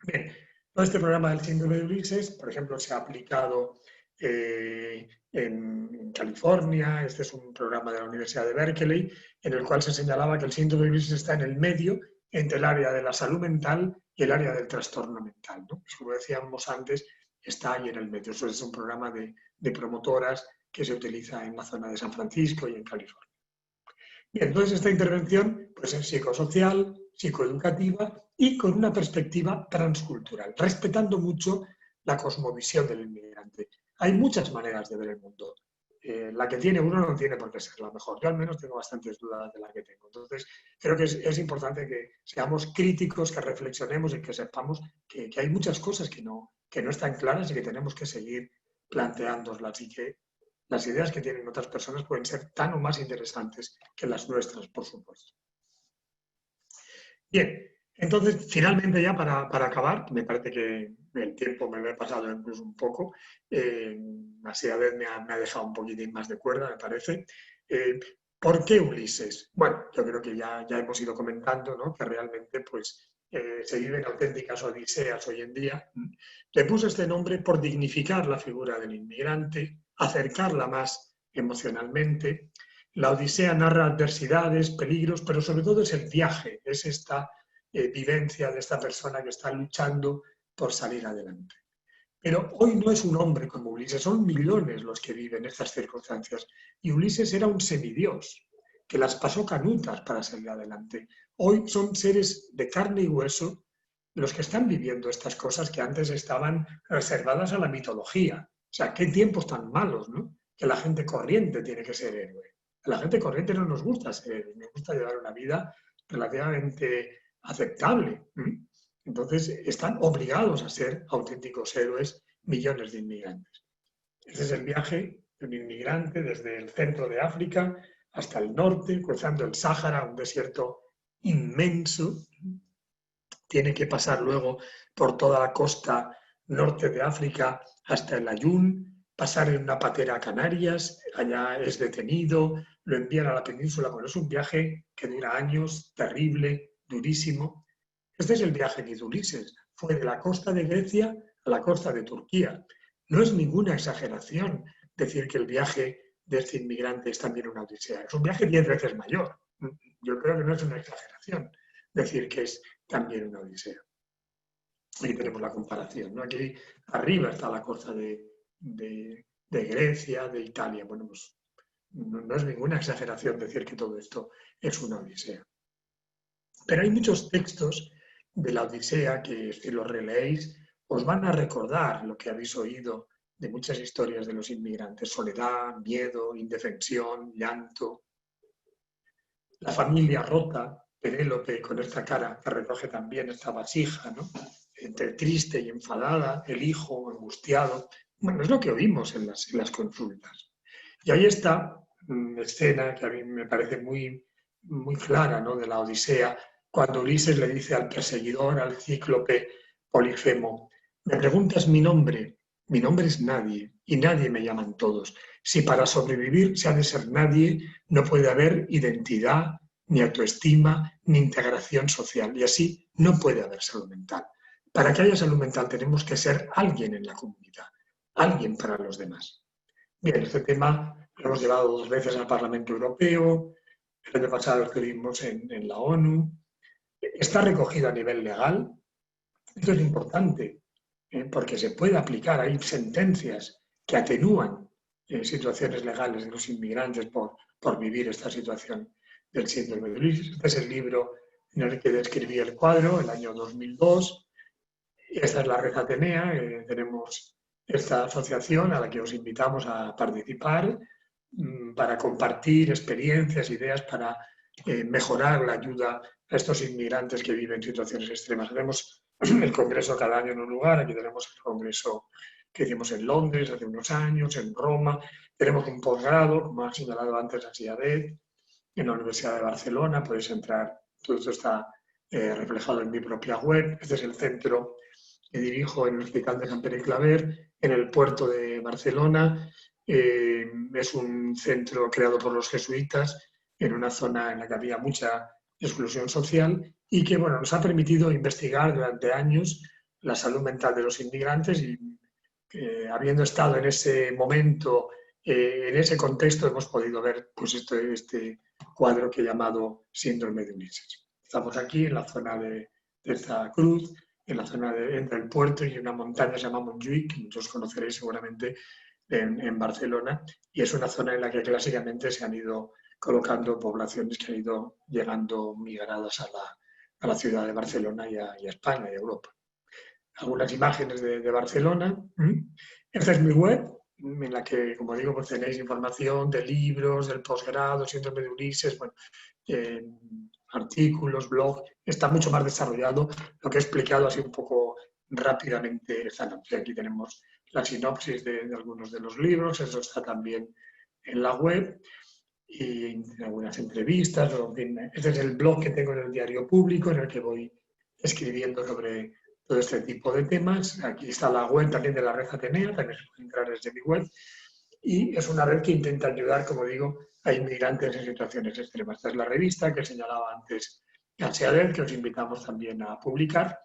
Bien, todo este programa del síndrome de Ulises, por ejemplo, se ha aplicado en California. Este es un programa de la Universidad de Berkeley, en el cual se señalaba que el síndrome de Ulises está en el medio entre el área de la salud mental y el área del trastorno mental, ¿no? Pues como decíamos antes, está ahí en el medio. Eso es un programa de promotoras que se utiliza en la zona de San Francisco y en California. Bien, entonces esta intervención puede ser psicosocial, psicoeducativa y con una perspectiva transcultural, respetando mucho la cosmovisión del inmigrante. Hay muchas maneras de ver el mundo. La que tiene uno no tiene por qué ser la mejor. Yo al menos tengo bastantes dudas de la que tengo. Entonces, creo que es importante que seamos críticos, que reflexionemos y que sepamos que hay muchas cosas que no están claras y que tenemos que seguir planteándolas, y que las ideas que tienen otras personas pueden ser tan o más interesantes que las nuestras, por supuesto. Bien, entonces, finalmente ya para acabar, me parece que el tiempo me lo he pasado incluso un poco, así a ver me ha dejado un poquitín más de cuerda, me parece. ¿Por qué Ulises? Bueno, yo creo que ya hemos ido comentando, ¿no?, que realmente pues, se viven auténticas odiseas hoy en día. Le puse este nombre por dignificar la figura del inmigrante, acercarla más emocionalmente. La Odisea narra adversidades, peligros, pero sobre todo es el viaje, es esta vivencia de esta persona que está luchando por salir adelante. Pero hoy no es un hombre como Ulises, son millones los que viven estas circunstancias. Y Ulises era un semidios que las pasó canutas para salir adelante. Hoy son seres de carne y hueso los que están viviendo estas cosas que antes estaban reservadas a la mitología. O sea, qué tiempos tan malos, ¿no?, que la gente corriente tiene que ser héroe. A la gente corriente no nos gusta ser héroe, nos gusta llevar una vida relativamente aceptable. Entonces, están obligados a ser auténticos héroes millones de inmigrantes. Este es el viaje de un inmigrante desde el centro de África hasta el norte, cruzando el Sáhara, un desierto inmenso. Tiene que pasar luego por toda la costa norte de África hasta el Ayun, pasar en una patera a Canarias, allá es detenido, lo envían a la península. Bueno, es un viaje que dura años, terrible, durísimo. Este es el viaje de Ulises. Fue de la costa de Grecia a la costa de Turquía. No es ninguna exageración decir que el viaje de este inmigrante es también una odisea. Es un viaje 10 veces mayor. Yo creo que no es una exageración decir que es también una odisea. Aquí tenemos la comparación, ¿no? Aquí arriba está la costa de Grecia, de Italia. Bueno, pues no es ninguna exageración decir que todo esto es una odisea. Pero hay muchos textos de la Odisea que, si los releéis, os van a recordar lo que habéis oído de muchas historias de los inmigrantes: soledad, miedo, indefensión, llanto. La familia rota, Penélope con esta cara que recoge también esta vasija, ¿no?, entre triste y enfadada, el hijo angustiado. Bueno, es lo que oímos en las consultas. Y ahí está una escena que a mí me parece muy, muy clara, ¿no?, de la Odisea, cuando Ulises le dice al perseguidor, al cíclope Polifemo: me preguntas mi nombre es nadie, y nadie me llaman todos. Si para sobrevivir se ha de ser nadie, no puede haber identidad, ni autoestima, ni integración social, y así no puede haber salud mental. Para que haya salud mental tenemos que ser alguien en la comunidad, alguien para los demás. Bien, este tema lo hemos llevado 2 veces al Parlamento Europeo, el año pasado lo estuvimos en la ONU. Está recogido a nivel legal. Esto es importante, porque se puede aplicar. Hay sentencias que atenúan situaciones legales de los inmigrantes por vivir esta situación del síndrome de Ulises. Este es el libro en el que describí el cuadro, el año 2002. Esta es la Red Atenea. Tenemos esta asociación a la que os invitamos a participar para compartir experiencias, ideas para mejorar la ayuda a estos inmigrantes que viven situaciones extremas. Tenemos el congreso cada año en un lugar. Aquí tenemos el congreso que hicimos en Londres hace unos años, en Roma. Tenemos un posgrado, como ha señalado antes Asiadet, en la Universidad de Barcelona. Podéis entrar, todo esto está reflejado en mi propia web. Este es el centro que dirijo en el Hospital de Sant Pere i Claver, en el puerto de Barcelona. Es un centro creado por los jesuitas en una zona en la que había mucha exclusión social y que, bueno, nos ha permitido investigar durante años la salud mental de los inmigrantes, y habiendo estado en ese momento, en ese contexto, hemos podido ver pues, este cuadro que he llamado Síndrome de Ulises. Estamos aquí en la zona de esta cruz, en la zona entre el puerto y una montaña que se llama Montjuïc, que muchos conoceréis seguramente en Barcelona, y es una zona en la que clásicamente se han ido colocando poblaciones que han ido llegando migradas a la ciudad de Barcelona y a España y a Europa. Algunas imágenes de Barcelona. Esta es mi web, en la que, como digo, pues tenéis información de libros, del posgrado, Síndrome de Ulises, bueno, artículos, blog. Está mucho más desarrollado. Lo que he explicado así un poco rápidamente esta noche. Aquí tenemos la sinopsis de algunos de los libros, eso está también en la web, y algunas entrevistas. En fin, este es el blog que tengo en el Diario Público, en el que voy escribiendo sobre todo este tipo de temas. Aquí está la web también de la Red Atenea, también se puede entrar desde mi web, y es una red que intenta ayudar, como digo, a inmigrantes en situaciones extremas. Esta es la revista que señalaba antes Anseader, que os invitamos también a publicar.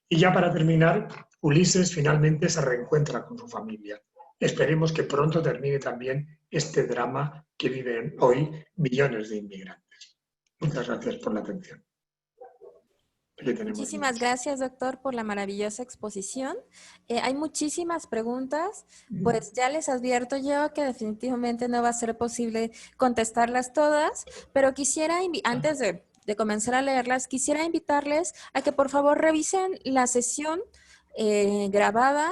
Y ya para terminar, Ulises finalmente se reencuentra con su familia. Esperemos que pronto termine también este drama que viven hoy millones de inmigrantes. Muchas gracias por la atención. Muchísimas gracias, doctor, por la maravillosa exposición. Hay muchísimas preguntas, pues ya les advierto yo que definitivamente no va a ser posible contestarlas todas, pero quisiera, antes de comenzar a leerlas, quisiera invitarles a que por favor revisen la sesión grabada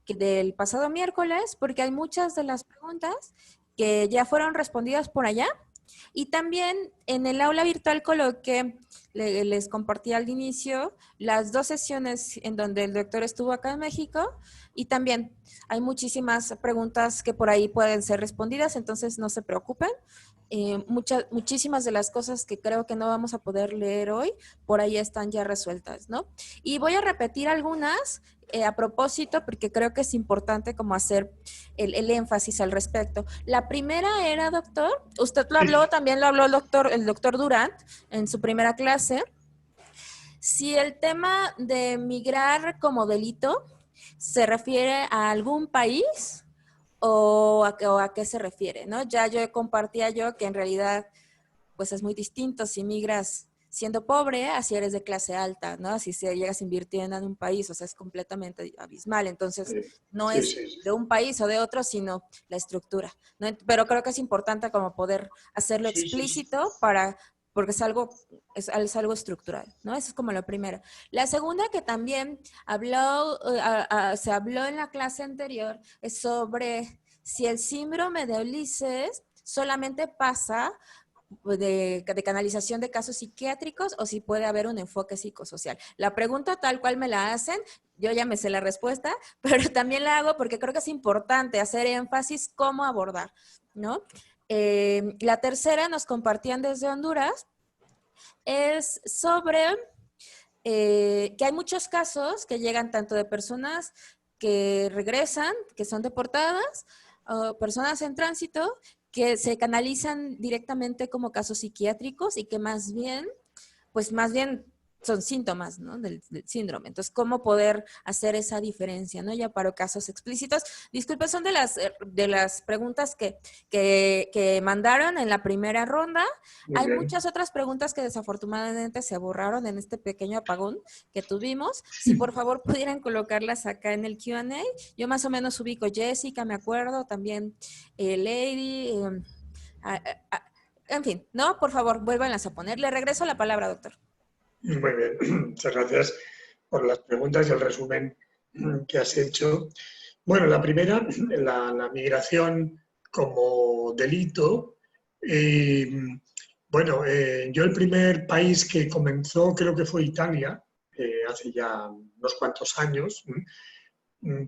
del pasado miércoles, porque hay muchas de las preguntas que ya fueron respondidas por allá. Y también en el aula virtual coloqué, les compartí al inicio, las 2 sesiones en donde el doctor estuvo acá en México, y también hay muchísimas preguntas que por ahí pueden ser respondidas, entonces no se preocupen. Muchísimas de las cosas que creo que no vamos a poder leer hoy, por ahí están ya resueltas, ¿no? Y voy a repetir algunas a propósito, porque creo que es importante como hacer el énfasis al respecto. La primera era, doctor, usted lo habló, también lo habló el doctor Durant en su primera clase, si el tema de migrar como delito se refiere a algún país o a qué se refiere, ¿no? Ya yo compartía que en realidad pues es muy distinto si migras siendo pobre a si eres de clase alta, ¿no? Si llegas invirtiendo en un país, o sea, es completamente abismal. Entonces, no es de un país o de otro, sino la estructura, ¿no? Pero creo que es importante como poder hacerlo explícito porque es algo estructural, ¿no? Eso es como lo primero. La segunda que también se habló en la clase anterior es sobre si el síndrome de Ulises solamente pasa de canalización de casos psiquiátricos o si puede haber un enfoque psicosocial. La pregunta tal cual me la hacen, yo ya me sé la respuesta, pero también la hago porque creo que es importante hacer énfasis cómo abordar, ¿no? La tercera nos compartían desde Honduras, es sobre que hay muchos casos que llegan tanto de personas que regresan, que son deportadas, o personas en tránsito, que se canalizan directamente como casos psiquiátricos y que más bien son síntomas, ¿no? del síndrome. Entonces, ¿cómo poder hacer esa diferencia, ¿no? Ya para casos explícitos. Disculpe, son de las preguntas que mandaron en la primera ronda. Hay muchas otras preguntas que desafortunadamente se borraron en este pequeño apagón que tuvimos. Si por favor pudieran colocarlas acá en el Q&A. Yo más o menos ubico Jessica, me acuerdo, también Lady, en fin, ¿no? Por favor, vuélvanlas a poner. Le regreso la palabra, doctor. Muy bien, muchas gracias por las preguntas y el resumen que has hecho. Bueno, la primera, la migración como delito. Yo el primer país que comenzó creo que fue Italia, hace ya unos cuantos años,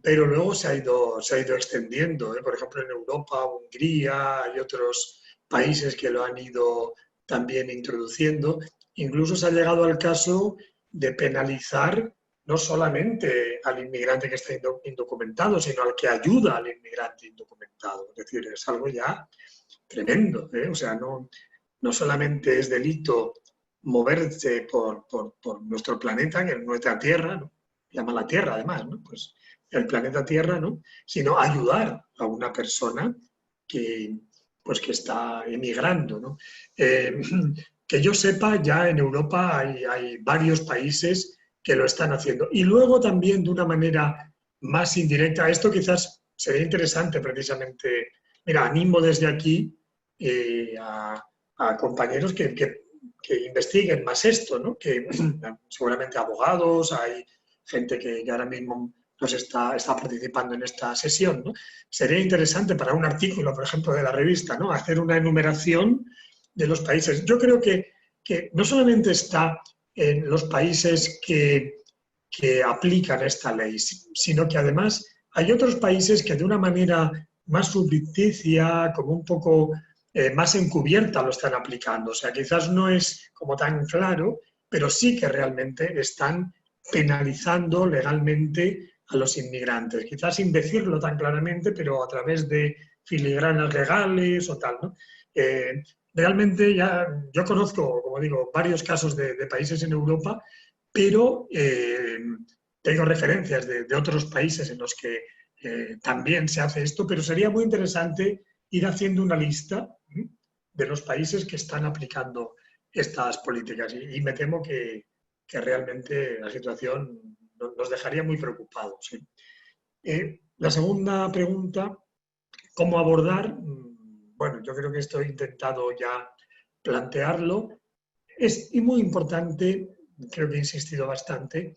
pero luego se ha ido extendiendo. Por ejemplo, en Europa, Hungría, hay otros países que lo han ido también introduciendo. Incluso se ha llegado al caso de penalizar no solamente al inmigrante que está indocumentado, sino al que ayuda al inmigrante indocumentado. Es decir, es algo ya tremendo. O sea, no solamente es delito moverse por nuestro planeta, que es nuestra tierra, ¿no? Se llama la Tierra además, ¿no? Pues el planeta Tierra, ¿no? Sino ayudar a una persona que, pues, que está emigrando, ¿no? Que yo sepa, ya en Europa hay varios países que lo están haciendo. Y luego también de una manera más indirecta, esto quizás sería interesante precisamente, mira, animo desde aquí a compañeros que investiguen más esto, ¿no? Que seguramente abogados, hay gente que ahora mismo nos está participando en esta sesión, ¿no? Sería interesante para un artículo, por ejemplo, de la revista, ¿no? Hacer una enumeración de los países. Yo creo que no solamente está en los países que aplican esta ley, sino que además hay otros países que de una manera más subrepticia, como un poco más encubierta lo están aplicando. O sea, quizás no es como tan claro, pero sí que realmente están penalizando legalmente a los inmigrantes. Quizás sin decirlo tan claramente, pero a través de filigranas legales o tal, ¿no? Realmente ya yo conozco, como digo, varios casos de países en Europa, pero tengo referencias de otros países en los que también se hace esto, pero sería muy interesante ir haciendo una lista de los países que están aplicando estas políticas y me temo que realmente la situación nos dejaría muy preocupados. ¿Sí? La segunda pregunta, ¿cómo abordar? Bueno, yo creo que esto he intentado ya plantearlo. Es muy importante, creo que he insistido bastante,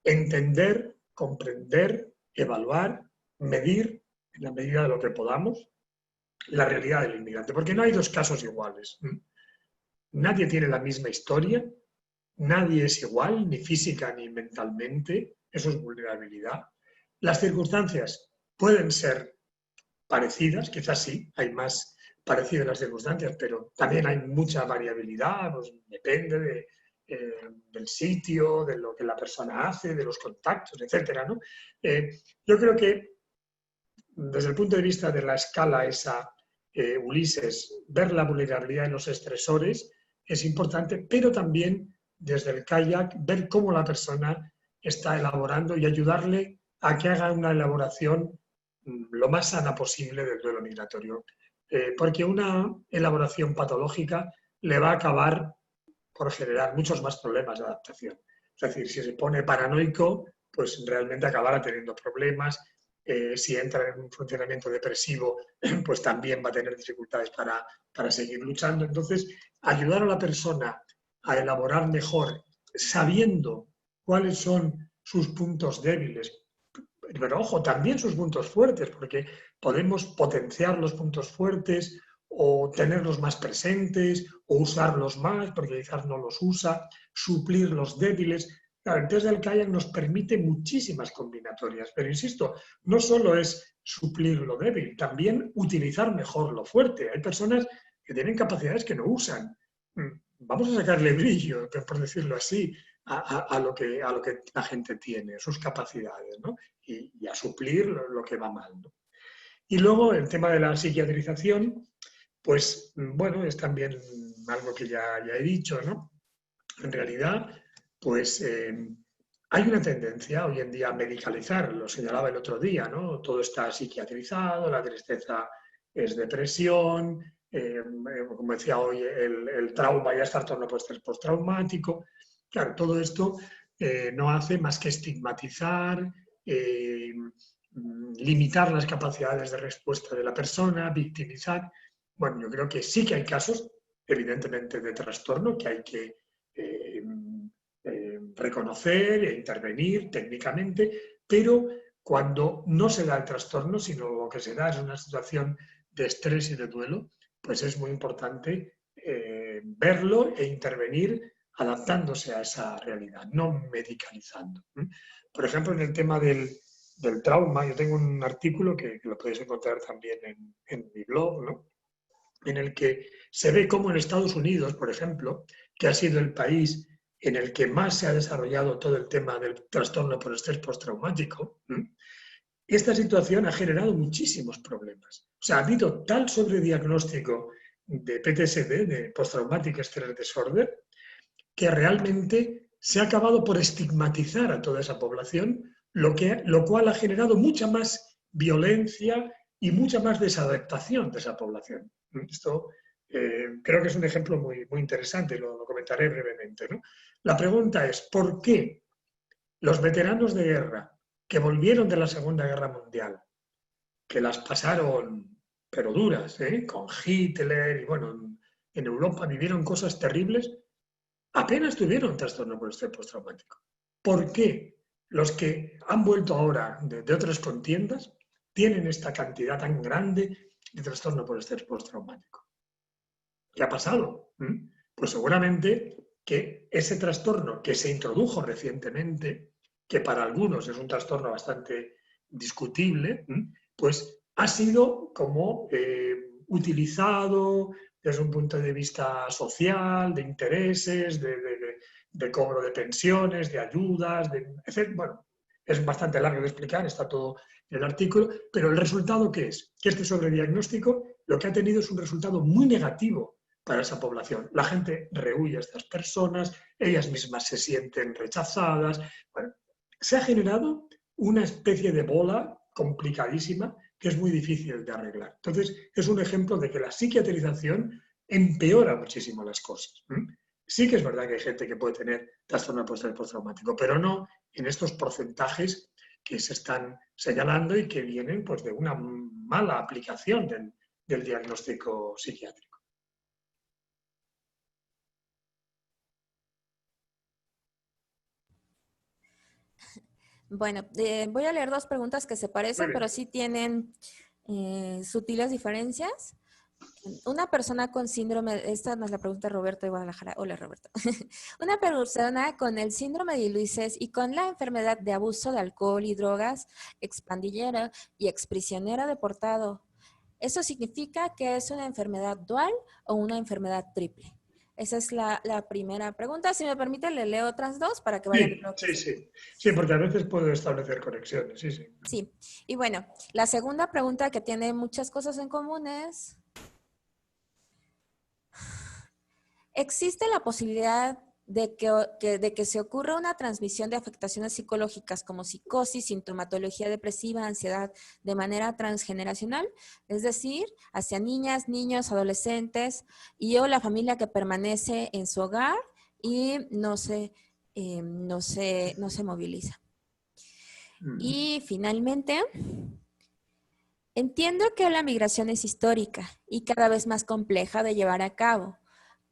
entender, comprender, evaluar, medir, en la medida de lo que podamos, la realidad del inmigrante, porque no hay dos casos iguales. Nadie tiene la misma historia, nadie es igual, ni física ni mentalmente, eso es vulnerabilidad. Las circunstancias pueden ser parecidas, quizás sí, hay más parecido en las circunstancias, pero también hay mucha variabilidad, pues depende del sitio, de lo que la persona hace, de los contactos, etcétera, ¿no? Yo creo que desde el punto de vista de la escala esa, Ulises, ver la vulnerabilidad en los estresores es importante, pero también desde el kayak ver cómo la persona está elaborando y ayudarle a que haga una elaboración lo más sana posible del duelo migratorio. Porque una elaboración patológica le va a acabar por generar muchos más problemas de adaptación. Es decir, si se pone paranoico, pues realmente acabará teniendo problemas. Si entra en un funcionamiento depresivo, pues también va a tener dificultades para seguir luchando. Entonces, ayudar a la persona a elaborar mejor, sabiendo cuáles son sus puntos débiles, pero ojo, también sus puntos fuertes, porque podemos potenciar los puntos fuertes o tenerlos más presentes o usarlos más, porque quizás no los usa, suplir los débiles. Claro, el test del kayak nos permite muchísimas combinatorias, pero insisto, no solo es suplir lo débil, también utilizar mejor lo fuerte. Hay personas que tienen capacidades que no usan. Vamos a sacarle brillo, por decirlo así, a lo que la gente tiene, sus capacidades, ¿no? Y a suplir lo que va mal, ¿no? Y luego el tema de la psiquiatrización, pues bueno, es también algo que ya he dicho, ¿no? En realidad, pues hay una tendencia hoy en día a medicalizar, lo señalaba el otro día, ¿no? Todo está psiquiatrizado, la tristeza es depresión, como decía hoy, el trauma ya es trastorno postraumático. Claro, todo esto no hace más que estigmatizar, limitar las capacidades de respuesta de la persona, victimizar. Bueno, yo creo que sí que hay casos, evidentemente, de trastorno que hay que reconocer e intervenir técnicamente, pero cuando no se da el trastorno, sino lo que se da es una situación de estrés y de duelo, pues es muy importante verlo e intervenir adaptándose a esa realidad, no medicalizando. Por ejemplo, en el tema del trauma, yo tengo un artículo que lo podéis encontrar también en mi blog, ¿no? En el que se ve cómo en Estados Unidos, por ejemplo, que ha sido el país en el que más se ha desarrollado todo el tema del trastorno por estrés postraumático, esta situación ha generado muchísimos problemas. O sea, ha habido tal sobrediagnóstico de PTSD, de Post-Traumatic Stress Disorder, que realmente se ha acabado por estigmatizar a toda esa población lo cual ha generado mucha más violencia y mucha más desadaptación de esa población. Esto creo que es un ejemplo muy, muy interesante, lo comentaré brevemente, ¿no? La pregunta es, ¿por qué los veteranos de guerra que volvieron de la Segunda Guerra Mundial, que las pasaron, pero duras, con Hitler y bueno, en Europa vivieron cosas terribles, apenas tuvieron trastorno por estrés postraumático? ¿Por qué los que han vuelto ahora de otras contiendas tienen esta cantidad tan grande de trastorno por estrés postraumático? ¿Qué ha pasado? Pues seguramente que ese trastorno que se introdujo recientemente, que para algunos es un trastorno bastante discutible, pues ha sido como utilizado desde un punto de vista social, de intereses, de cobro de pensiones, de ayudas, etc. Bueno, es bastante largo de explicar, está todo en el artículo, pero el resultado ¿qué es? Que este sobrediagnóstico lo que ha tenido es un resultado muy negativo para esa población. La gente rehúye a estas personas, ellas mismas se sienten rechazadas. Bueno, se ha generado una especie de bola complicadísima que es muy difícil de arreglar. Entonces, es un ejemplo de que la psiquiatrización empeora muchísimo las cosas. Sí que es verdad que hay gente que puede tener trastorno postraumático, pero no en estos porcentajes que se están señalando y que vienen pues, de una mala aplicación del diagnóstico psiquiátrico. Bueno, voy a leer dos preguntas que se parecen, pero sí tienen sutiles diferencias. Una persona con síndrome, esta nos la pregunta Roberto de Guadalajara. Hola, Roberto. Una persona con el síndrome de Luises y con la enfermedad de abuso de alcohol y drogas, expandillera y exprisionera deportado. ¿Eso significa que es una enfermedad dual o una enfermedad triple? Esa es la primera pregunta. Si me permite, le leo otras dos para que vayan. Sí, porque a veces puedo establecer conexiones, sí. Sí, y bueno, la segunda pregunta que tiene muchas cosas en común es, ¿existe la posibilidad de que se ocurra una transmisión de afectaciones psicológicas como psicosis, sintomatología depresiva, ansiedad de manera transgeneracional? Es decir, hacia niñas, niños, adolescentes y o la familia que permanece en su hogar y no se moviliza. Y finalmente, entiendo que la migración es histórica y cada vez más compleja de llevar a cabo.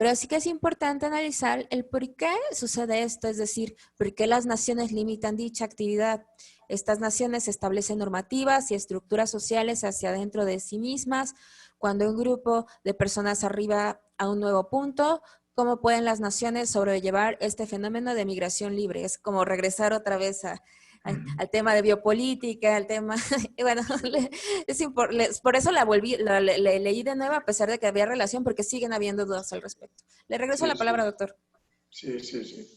Pero sí que es importante analizar el por qué sucede esto, es decir, por qué las naciones limitan dicha actividad. Estas naciones establecen normativas y estructuras sociales hacia adentro de sí mismas. Cuando un grupo de personas arriba a un nuevo punto, ¿cómo pueden las naciones sobrellevar este fenómeno de migración libre? Es como regresar otra vez al tema de biopolítica, al tema, y bueno, por eso le leí de nuevo a pesar de que había relación, porque siguen habiendo dudas al respecto. Le regreso la palabra, doctor. Sí,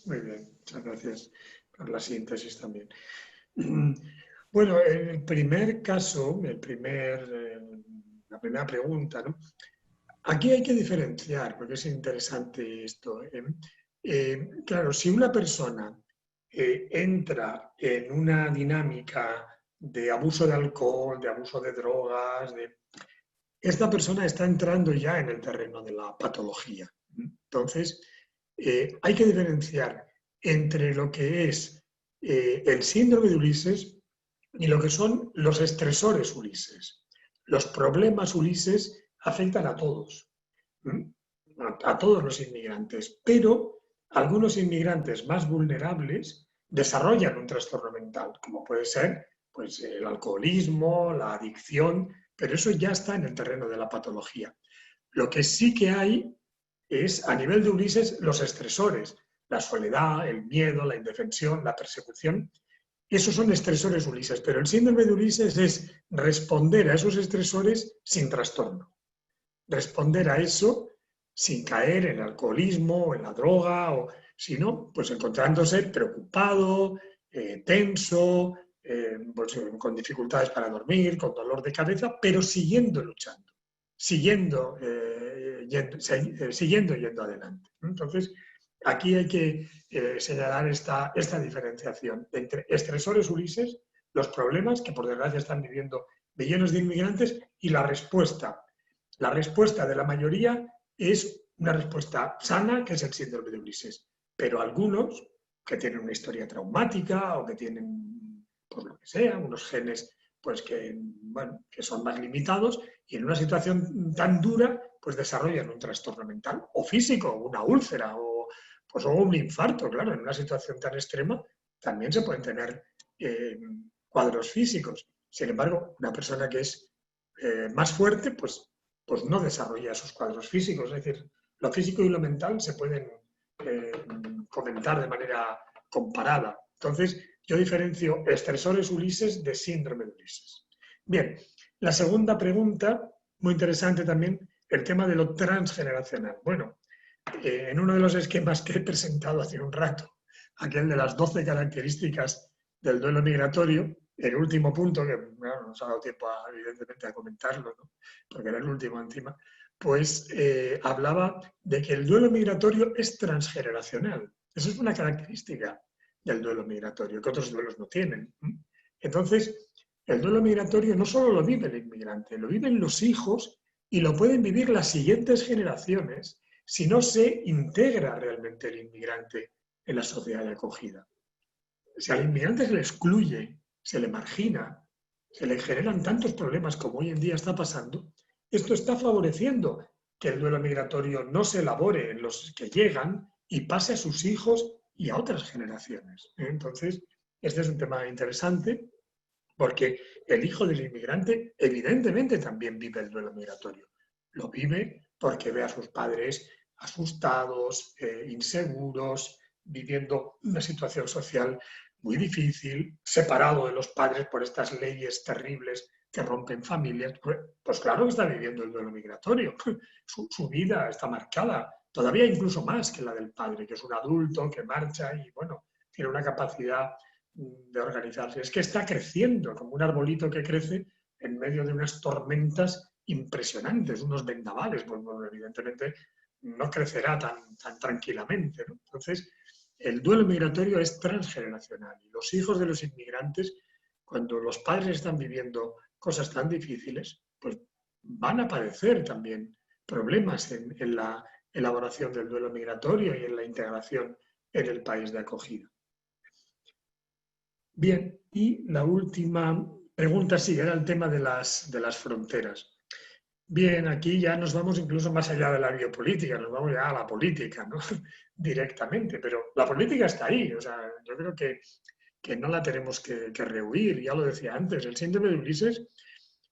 muy bien, muchas gracias por la síntesis también. Bueno, en el primer caso, la primera pregunta, ¿no? Aquí hay que diferenciar, porque es interesante esto. Claro, si una persona entra en una dinámica de abuso de alcohol, de abuso de drogas, esta persona está entrando ya en el terreno de la patología. Entonces, hay que diferenciar entre lo que es el síndrome de Ulises y lo que son los estresores Ulises. Los problemas Ulises afectan a todos, a todos los inmigrantes, pero algunos inmigrantes más vulnerables desarrollan un trastorno mental, como puede ser pues, el alcoholismo, la adicción, pero eso ya está en el terreno de la patología. Lo que sí que hay es, a nivel de Ulises, los estresores, la soledad, el miedo, la indefensión, la persecución. Esos son estresores Ulises, pero el síndrome de Ulises es responder a esos estresores sin trastorno. Responder a eso sin caer en el alcoholismo o en la droga, o sino pues encontrándose preocupado, tenso, pues, con dificultades para dormir, con dolor de cabeza, pero siguiendo luchando, siguiendo yendo adelante. Entonces, aquí hay que señalar esta diferenciación entre estresores, Ulises, los problemas que por desgracia están viviendo millones de inmigrantes y la respuesta. La respuesta de la mayoría es una respuesta sana, que es el síndrome de Ulises. Pero algunos que tienen una historia traumática o que tienen, por lo que sea, unos genes pues que, bueno, que son más limitados y en una situación tan dura pues desarrollan un trastorno mental o físico, una úlcera pues, o un infarto. Claro, en una situación tan extrema también se pueden tener cuadros físicos. Sin embargo, una persona que es más fuerte pues no desarrolla esos cuadros físicos. Es decir, lo físico y lo mental se pueden eh, comentar de manera comparada. Entonces, yo diferencio estresores Ulises de síndrome de Ulises. Bien, la segunda pregunta, muy interesante también, el tema de lo transgeneracional. Bueno, en uno de los esquemas que he presentado hace un rato, aquel de las 12 características del duelo migratorio, el último punto, que bueno, no nos ha dado tiempo evidentemente a comentarlo, ¿no? Porque era el último encima, pues hablaba de que el duelo migratorio es transgeneracional. Esa es una característica del duelo migratorio, que otros duelos no tienen. Entonces, el duelo migratorio no solo lo vive el inmigrante, lo viven los hijos y lo pueden vivir las siguientes generaciones si no se integra realmente el inmigrante en la sociedad de acogida. Si al inmigrante se le excluye, se le margina, se le generan tantos problemas como hoy en día está pasando, esto está favoreciendo que el duelo migratorio no se elabore en los que llegan y pase a sus hijos y a otras generaciones. Entonces, este es un tema interesante porque el hijo del inmigrante evidentemente también vive el duelo migratorio. Lo vive porque ve a sus padres asustados, inseguros, viviendo una situación social muy difícil, separado de los padres por estas leyes terribles que rompen familias. Pues claro que está viviendo el duelo migratorio. Su vida está marcada, todavía incluso más que la del padre, que es un adulto que marcha y, bueno, tiene una capacidad de organizarse. Es que está creciendo como un arbolito que crece en medio de unas tormentas impresionantes, unos vendavales. Pues bueno, evidentemente no crecerá tan tranquilamente, ¿no? Entonces, el duelo migratorio es transgeneracional y los hijos de los inmigrantes, cuando los padres están viviendo cosas tan difíciles, pues van a padecer también problemas en la elaboración del duelo migratorio y en la integración en el país de acogida. Bien, y la última pregunta sí, era el tema de las fronteras. Bien, aquí ya nos vamos incluso más allá de la biopolítica, nos vamos ya a la política, ¿no? Directamente, pero la política está ahí, o sea, yo creo que no la tenemos que rehuir, ya lo decía antes, el síndrome de Ulises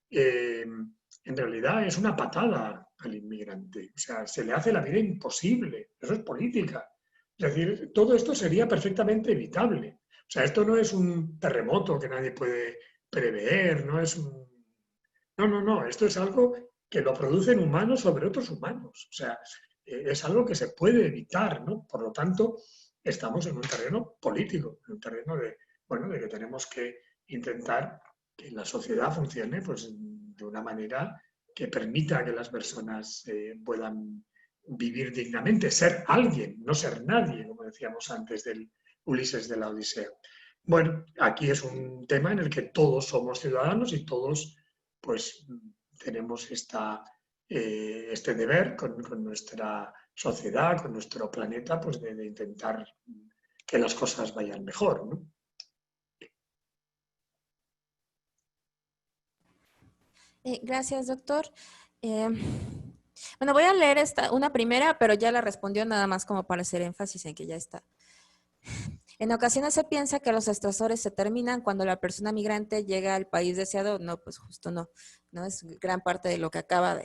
en realidad es una patada al inmigrante, o sea, se le hace la vida imposible, eso es política. Es decir, todo esto sería perfectamente evitable. O sea, esto no es un terremoto que nadie puede prever, no es un... No, no, no, esto es algo que lo producen humanos sobre otros humanos. O sea, es algo que se puede evitar, ¿no? Por lo tanto, estamos en un terreno político, en un terreno de, bueno, de que tenemos que intentar que la sociedad funcione pues, de una manera que permita que las personas puedan vivir dignamente, ser alguien, no ser nadie, como decíamos antes del Ulises de la Odisea. Bueno, aquí es un tema en el que todos somos ciudadanos y todos pues tenemos este deber con nuestra sociedad, con nuestro planeta, pues de intentar que las cosas vayan mejor, ¿no? Gracias, doctor. Eh, bueno, voy a leer una primera, pero ya la respondió nada más como para hacer énfasis en que ya está. En ocasiones se piensa que los estresores se terminan cuando la persona migrante llega al país deseado. No, pues justo no. No es gran parte de lo que acaba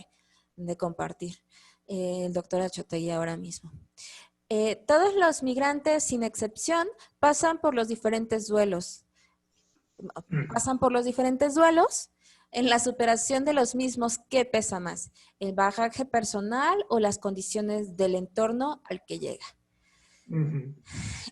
de compartir el doctor Achotegui ahora mismo. Todos los migrantes, sin excepción, pasan por los diferentes duelos. Pasan por los diferentes duelos. En la superación de los mismos, ¿qué pesa más? ¿El bagaje personal o las condiciones del entorno al que llega? En un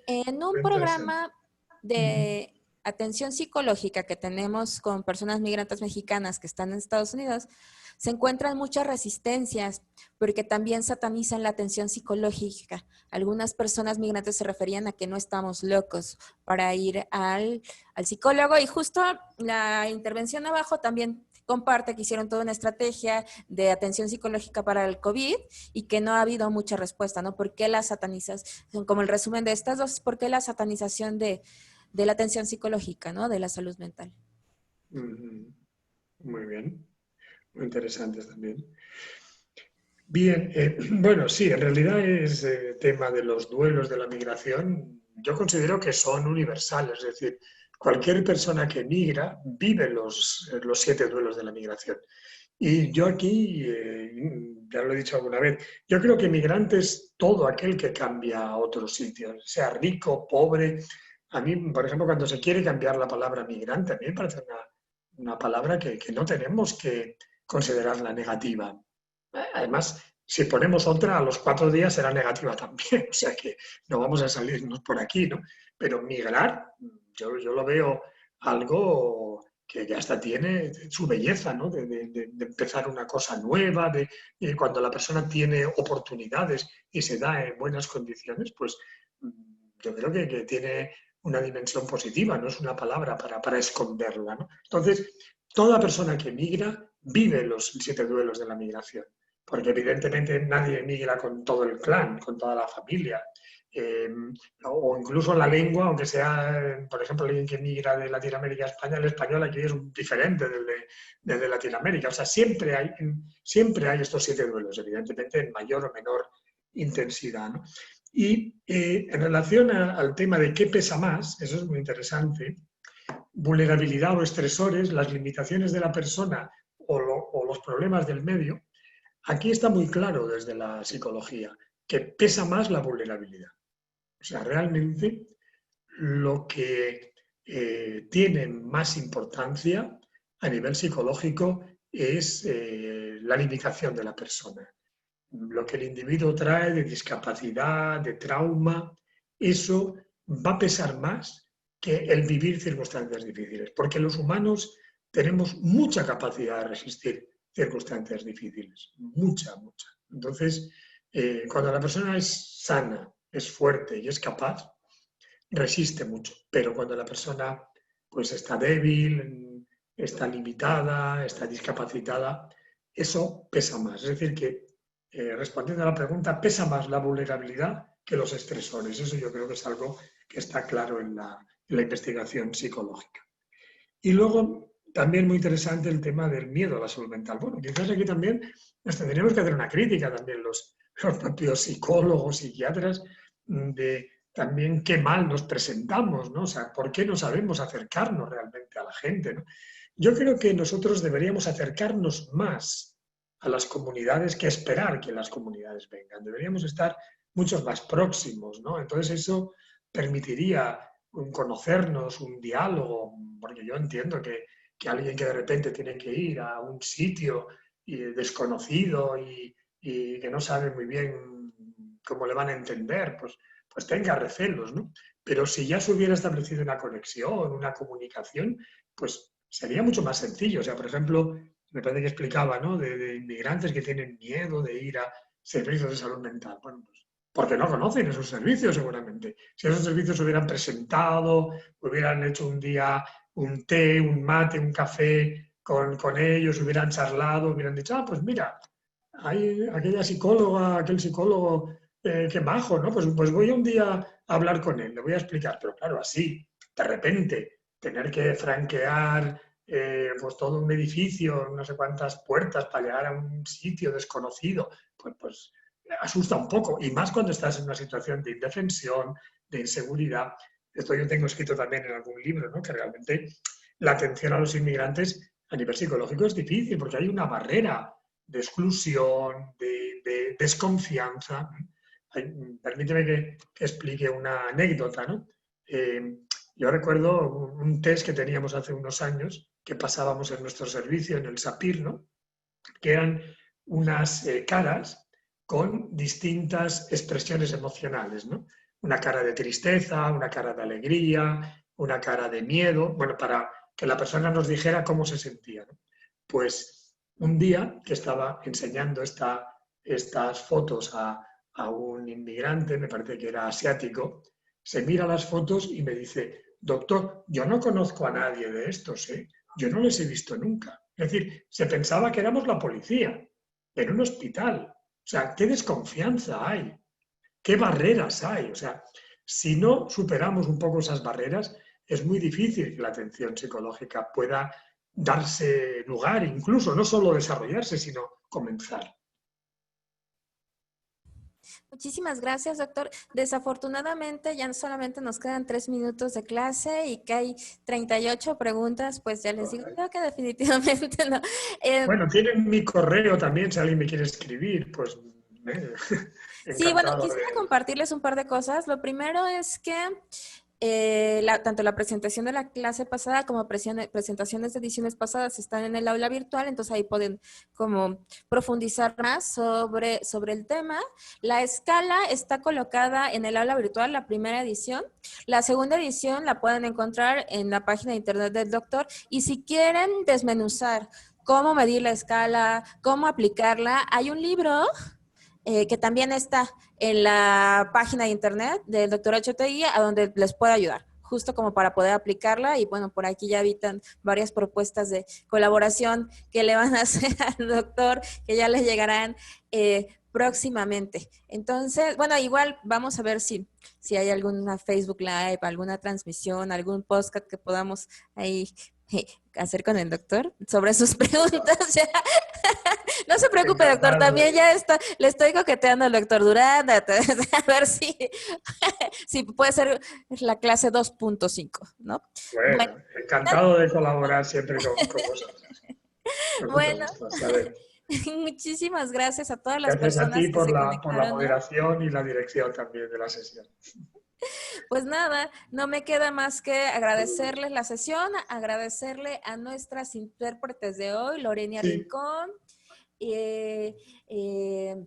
Muy interesante. programa de atención psicológica que tenemos con personas migrantes mexicanas que están en Estados Unidos, se encuentran muchas resistencias porque también satanizan la atención psicológica. Algunas personas migrantes se referían a que no estamos locos para ir al psicólogo, y justo la intervención abajo también comparte que hicieron toda una estrategia de atención psicológica para el COVID y que no ha habido mucha respuesta, ¿no? ¿Por qué la satanizas? Como el resumen de estas dos, ¿por qué la satanización de la atención psicológica, ¿no? De la salud mental? Muy bien, muy interesantes también. Bien, bueno, sí, en realidad es tema de los duelos de la migración. Yo considero que son universales, es decir, cualquier persona que migra vive los 7 duelos de la migración. Y yo aquí, ya lo he dicho alguna vez, yo creo que migrante es todo aquel que cambia a otro sitio, sea rico, pobre. A mí, por ejemplo, cuando se quiere cambiar la palabra migrante, a mí me parece una palabra que no tenemos que considerarla negativa. Además, si ponemos otra, a los 4 días será negativa también, o sea que no vamos a salirnos por aquí, ¿no? Pero migrar, yo lo veo algo que ya hasta tiene su belleza, ¿no? De empezar una cosa nueva, y cuando la persona tiene oportunidades y se da en buenas condiciones, pues yo creo que tiene una dimensión positiva, no es una palabra para esconderla, ¿no? Entonces, toda persona que migra vive los 7 duelos de la migración, porque evidentemente nadie migra con todo el clan, con toda la familia, o incluso la lengua, aunque sea, por ejemplo, alguien que migra de Latinoamérica a España, el español aquí es diferente del de Latinoamérica. O sea, siempre hay estos 7 duelos, evidentemente en mayor o menor intensidad, ¿no? Y en relación al tema de qué pesa más, eso es muy interesante, vulnerabilidad o estresores, las limitaciones de la persona o los problemas del medio, aquí está muy claro desde la psicología que pesa más la vulnerabilidad. O sea, realmente lo que tiene más importancia a nivel psicológico es la limitación de la persona. Lo que el individuo trae de discapacidad, de trauma, eso va a pesar más que el vivir circunstancias difíciles, porque los humanos tenemos mucha capacidad de resistir circunstancias difíciles, mucha, mucha. Entonces, cuando la persona es sana, es fuerte y es capaz, resiste mucho, pero cuando la persona pues está débil, está limitada, está discapacitada, eso pesa más. Es decir, que respondiendo a la pregunta, pesa más la vulnerabilidad que los estresores. Eso yo creo que es algo que está claro en la investigación psicológica. Y luego, también muy interesante el tema del miedo a la salud mental. Bueno, quizás aquí también nos tendríamos que hacer una crítica también los propios psicólogos, psiquiatras, de también qué mal nos presentamos, ¿no? O sea, ¿por qué no sabemos acercarnos realmente a la gente, ¿no? Yo creo que nosotros deberíamos acercarnos más a las comunidades que esperar que las comunidades vengan. Deberíamos estar muchos más próximos, ¿no? Entonces eso permitiría un conocernos, un diálogo, porque yo entiendo que alguien que de repente tiene que ir a un sitio desconocido y que no sabe muy bien cómo le van a entender, pues tenga recelos, ¿no? Pero si ya se hubiera establecido una conexión, una comunicación, pues sería mucho más sencillo. O sea, por ejemplo, me parece que explicaba, ¿no? De inmigrantes que tienen miedo de ir a servicios de salud mental. Bueno, pues porque no conocen esos servicios seguramente. Si esos servicios se hubieran presentado, hubieran hecho un día un té, un mate, un café con ellos, hubieran charlado, hubieran dicho, pues mira, hay aquella psicóloga, aquel psicólogo, qué majo, ¿no? Pues voy un día a hablar con él, le voy a explicar, pero claro, así, de repente, tener que franquear pues todo un edificio, no sé cuántas puertas para llegar a un sitio desconocido, pues asusta un poco, y más cuando estás en una situación de indefensión, de inseguridad. Esto yo tengo escrito también en algún libro, ¿no? Que realmente la atención a los inmigrantes a nivel psicológico es difícil, porque hay una barrera de exclusión, de desconfianza. Permíteme que explique una anécdota, ¿no? Yo recuerdo un test que teníamos hace unos años, que pasábamos en nuestro servicio, en el SAPIR, ¿no? Que eran unas caras con distintas expresiones emocionales, ¿no? Una cara de tristeza, una cara de alegría, una cara de miedo, bueno, para que la persona nos dijera cómo se sentía, ¿no? Pues un día que estaba enseñando estas fotos a un inmigrante, me parece que era asiático, se mira las fotos y me dice, doctor, yo no conozco a nadie de estos, ¿eh? Yo no les he visto nunca. Es decir, se pensaba que éramos la policía en un hospital. O sea, qué desconfianza hay, qué barreras hay. O sea, si no superamos un poco esas barreras, es muy difícil que la atención psicológica pueda darse lugar, incluso no solo desarrollarse, sino comenzar. Muchísimas gracias, doctor. Desafortunadamente ya solamente nos quedan 3 minutos de clase y que hay 38 preguntas, pues ya les digo, creo que definitivamente no. Bueno, tienen mi correo también, si alguien me quiere escribir, pues Sí, bueno, encantado quisiera de... compartirles un par de cosas. Lo primero es que tanto la presentación de la clase pasada como presentaciones de ediciones pasadas están en el aula virtual, entonces ahí pueden como profundizar más sobre el tema. La escala está colocada en el aula virtual, la primera edición. La segunda edición la pueden encontrar en la página de internet del doctor y si quieren desmenuzar cómo medir la escala, cómo aplicarla, hay un libro que también está en la página de internet del doctor HTI, a donde les puede ayudar, justo como para poder aplicarla. Y bueno, por aquí ya habitan varias propuestas de colaboración que le van a hacer al doctor, que ya les llegarán próximamente. Entonces, bueno, igual vamos a ver si hay alguna Facebook Live, alguna transmisión, algún podcast que podamos ahí hacer con el doctor sobre sus preguntas. No se preocupe, doctor, Encantado también de... ya le estoy coqueteando al doctor Durán, a ver si puede ser la clase 2.5, ¿no? Bueno, Bueno, encantado de colaborar siempre con vosotros. Con mucho bueno, gusto, saber. muchísimas gracias a todas las Gracias a ti personas que se por la conectaron hoy. moderación y la dirección también de la sesión. Pues nada, no me queda más que agradecerles la sesión, agradecerle a nuestras intérpretes de hoy, Lorena Sí, Rincón, eh, eh,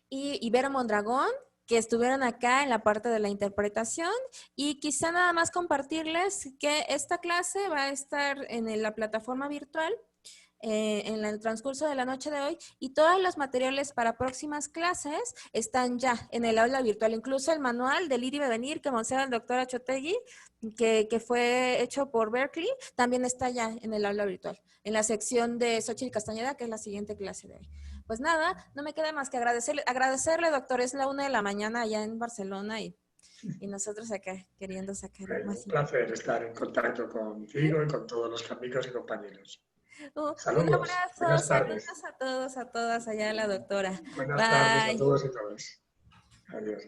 y Ibero Mondragón, que estuvieron acá en la parte de la interpretación, y quizá nada más compartirles que esta clase va a estar en la plataforma virtual en el transcurso de la noche de hoy, y todos los materiales para próximas clases están ya en el aula virtual, incluso el manual del ir y venir que mostraba el doctor Achotegui, que fue hecho por Berkeley, también está ya en el aula virtual, en la sección de Xochitl Castañeda, que es la siguiente clase de hoy. Pues nada, no me queda más que agradecerle, doctor, es la 1 de la mañana allá en Barcelona y nosotros acá queriendo sacar bueno, más un información. placer estar en contacto contigo y con todos los amigos y compañeros. Un Saludos, abrazo, buenas tardes. saludos a todos, a todas allá, la doctora. Buenas tardes a Bye. todos y todas. Adiós.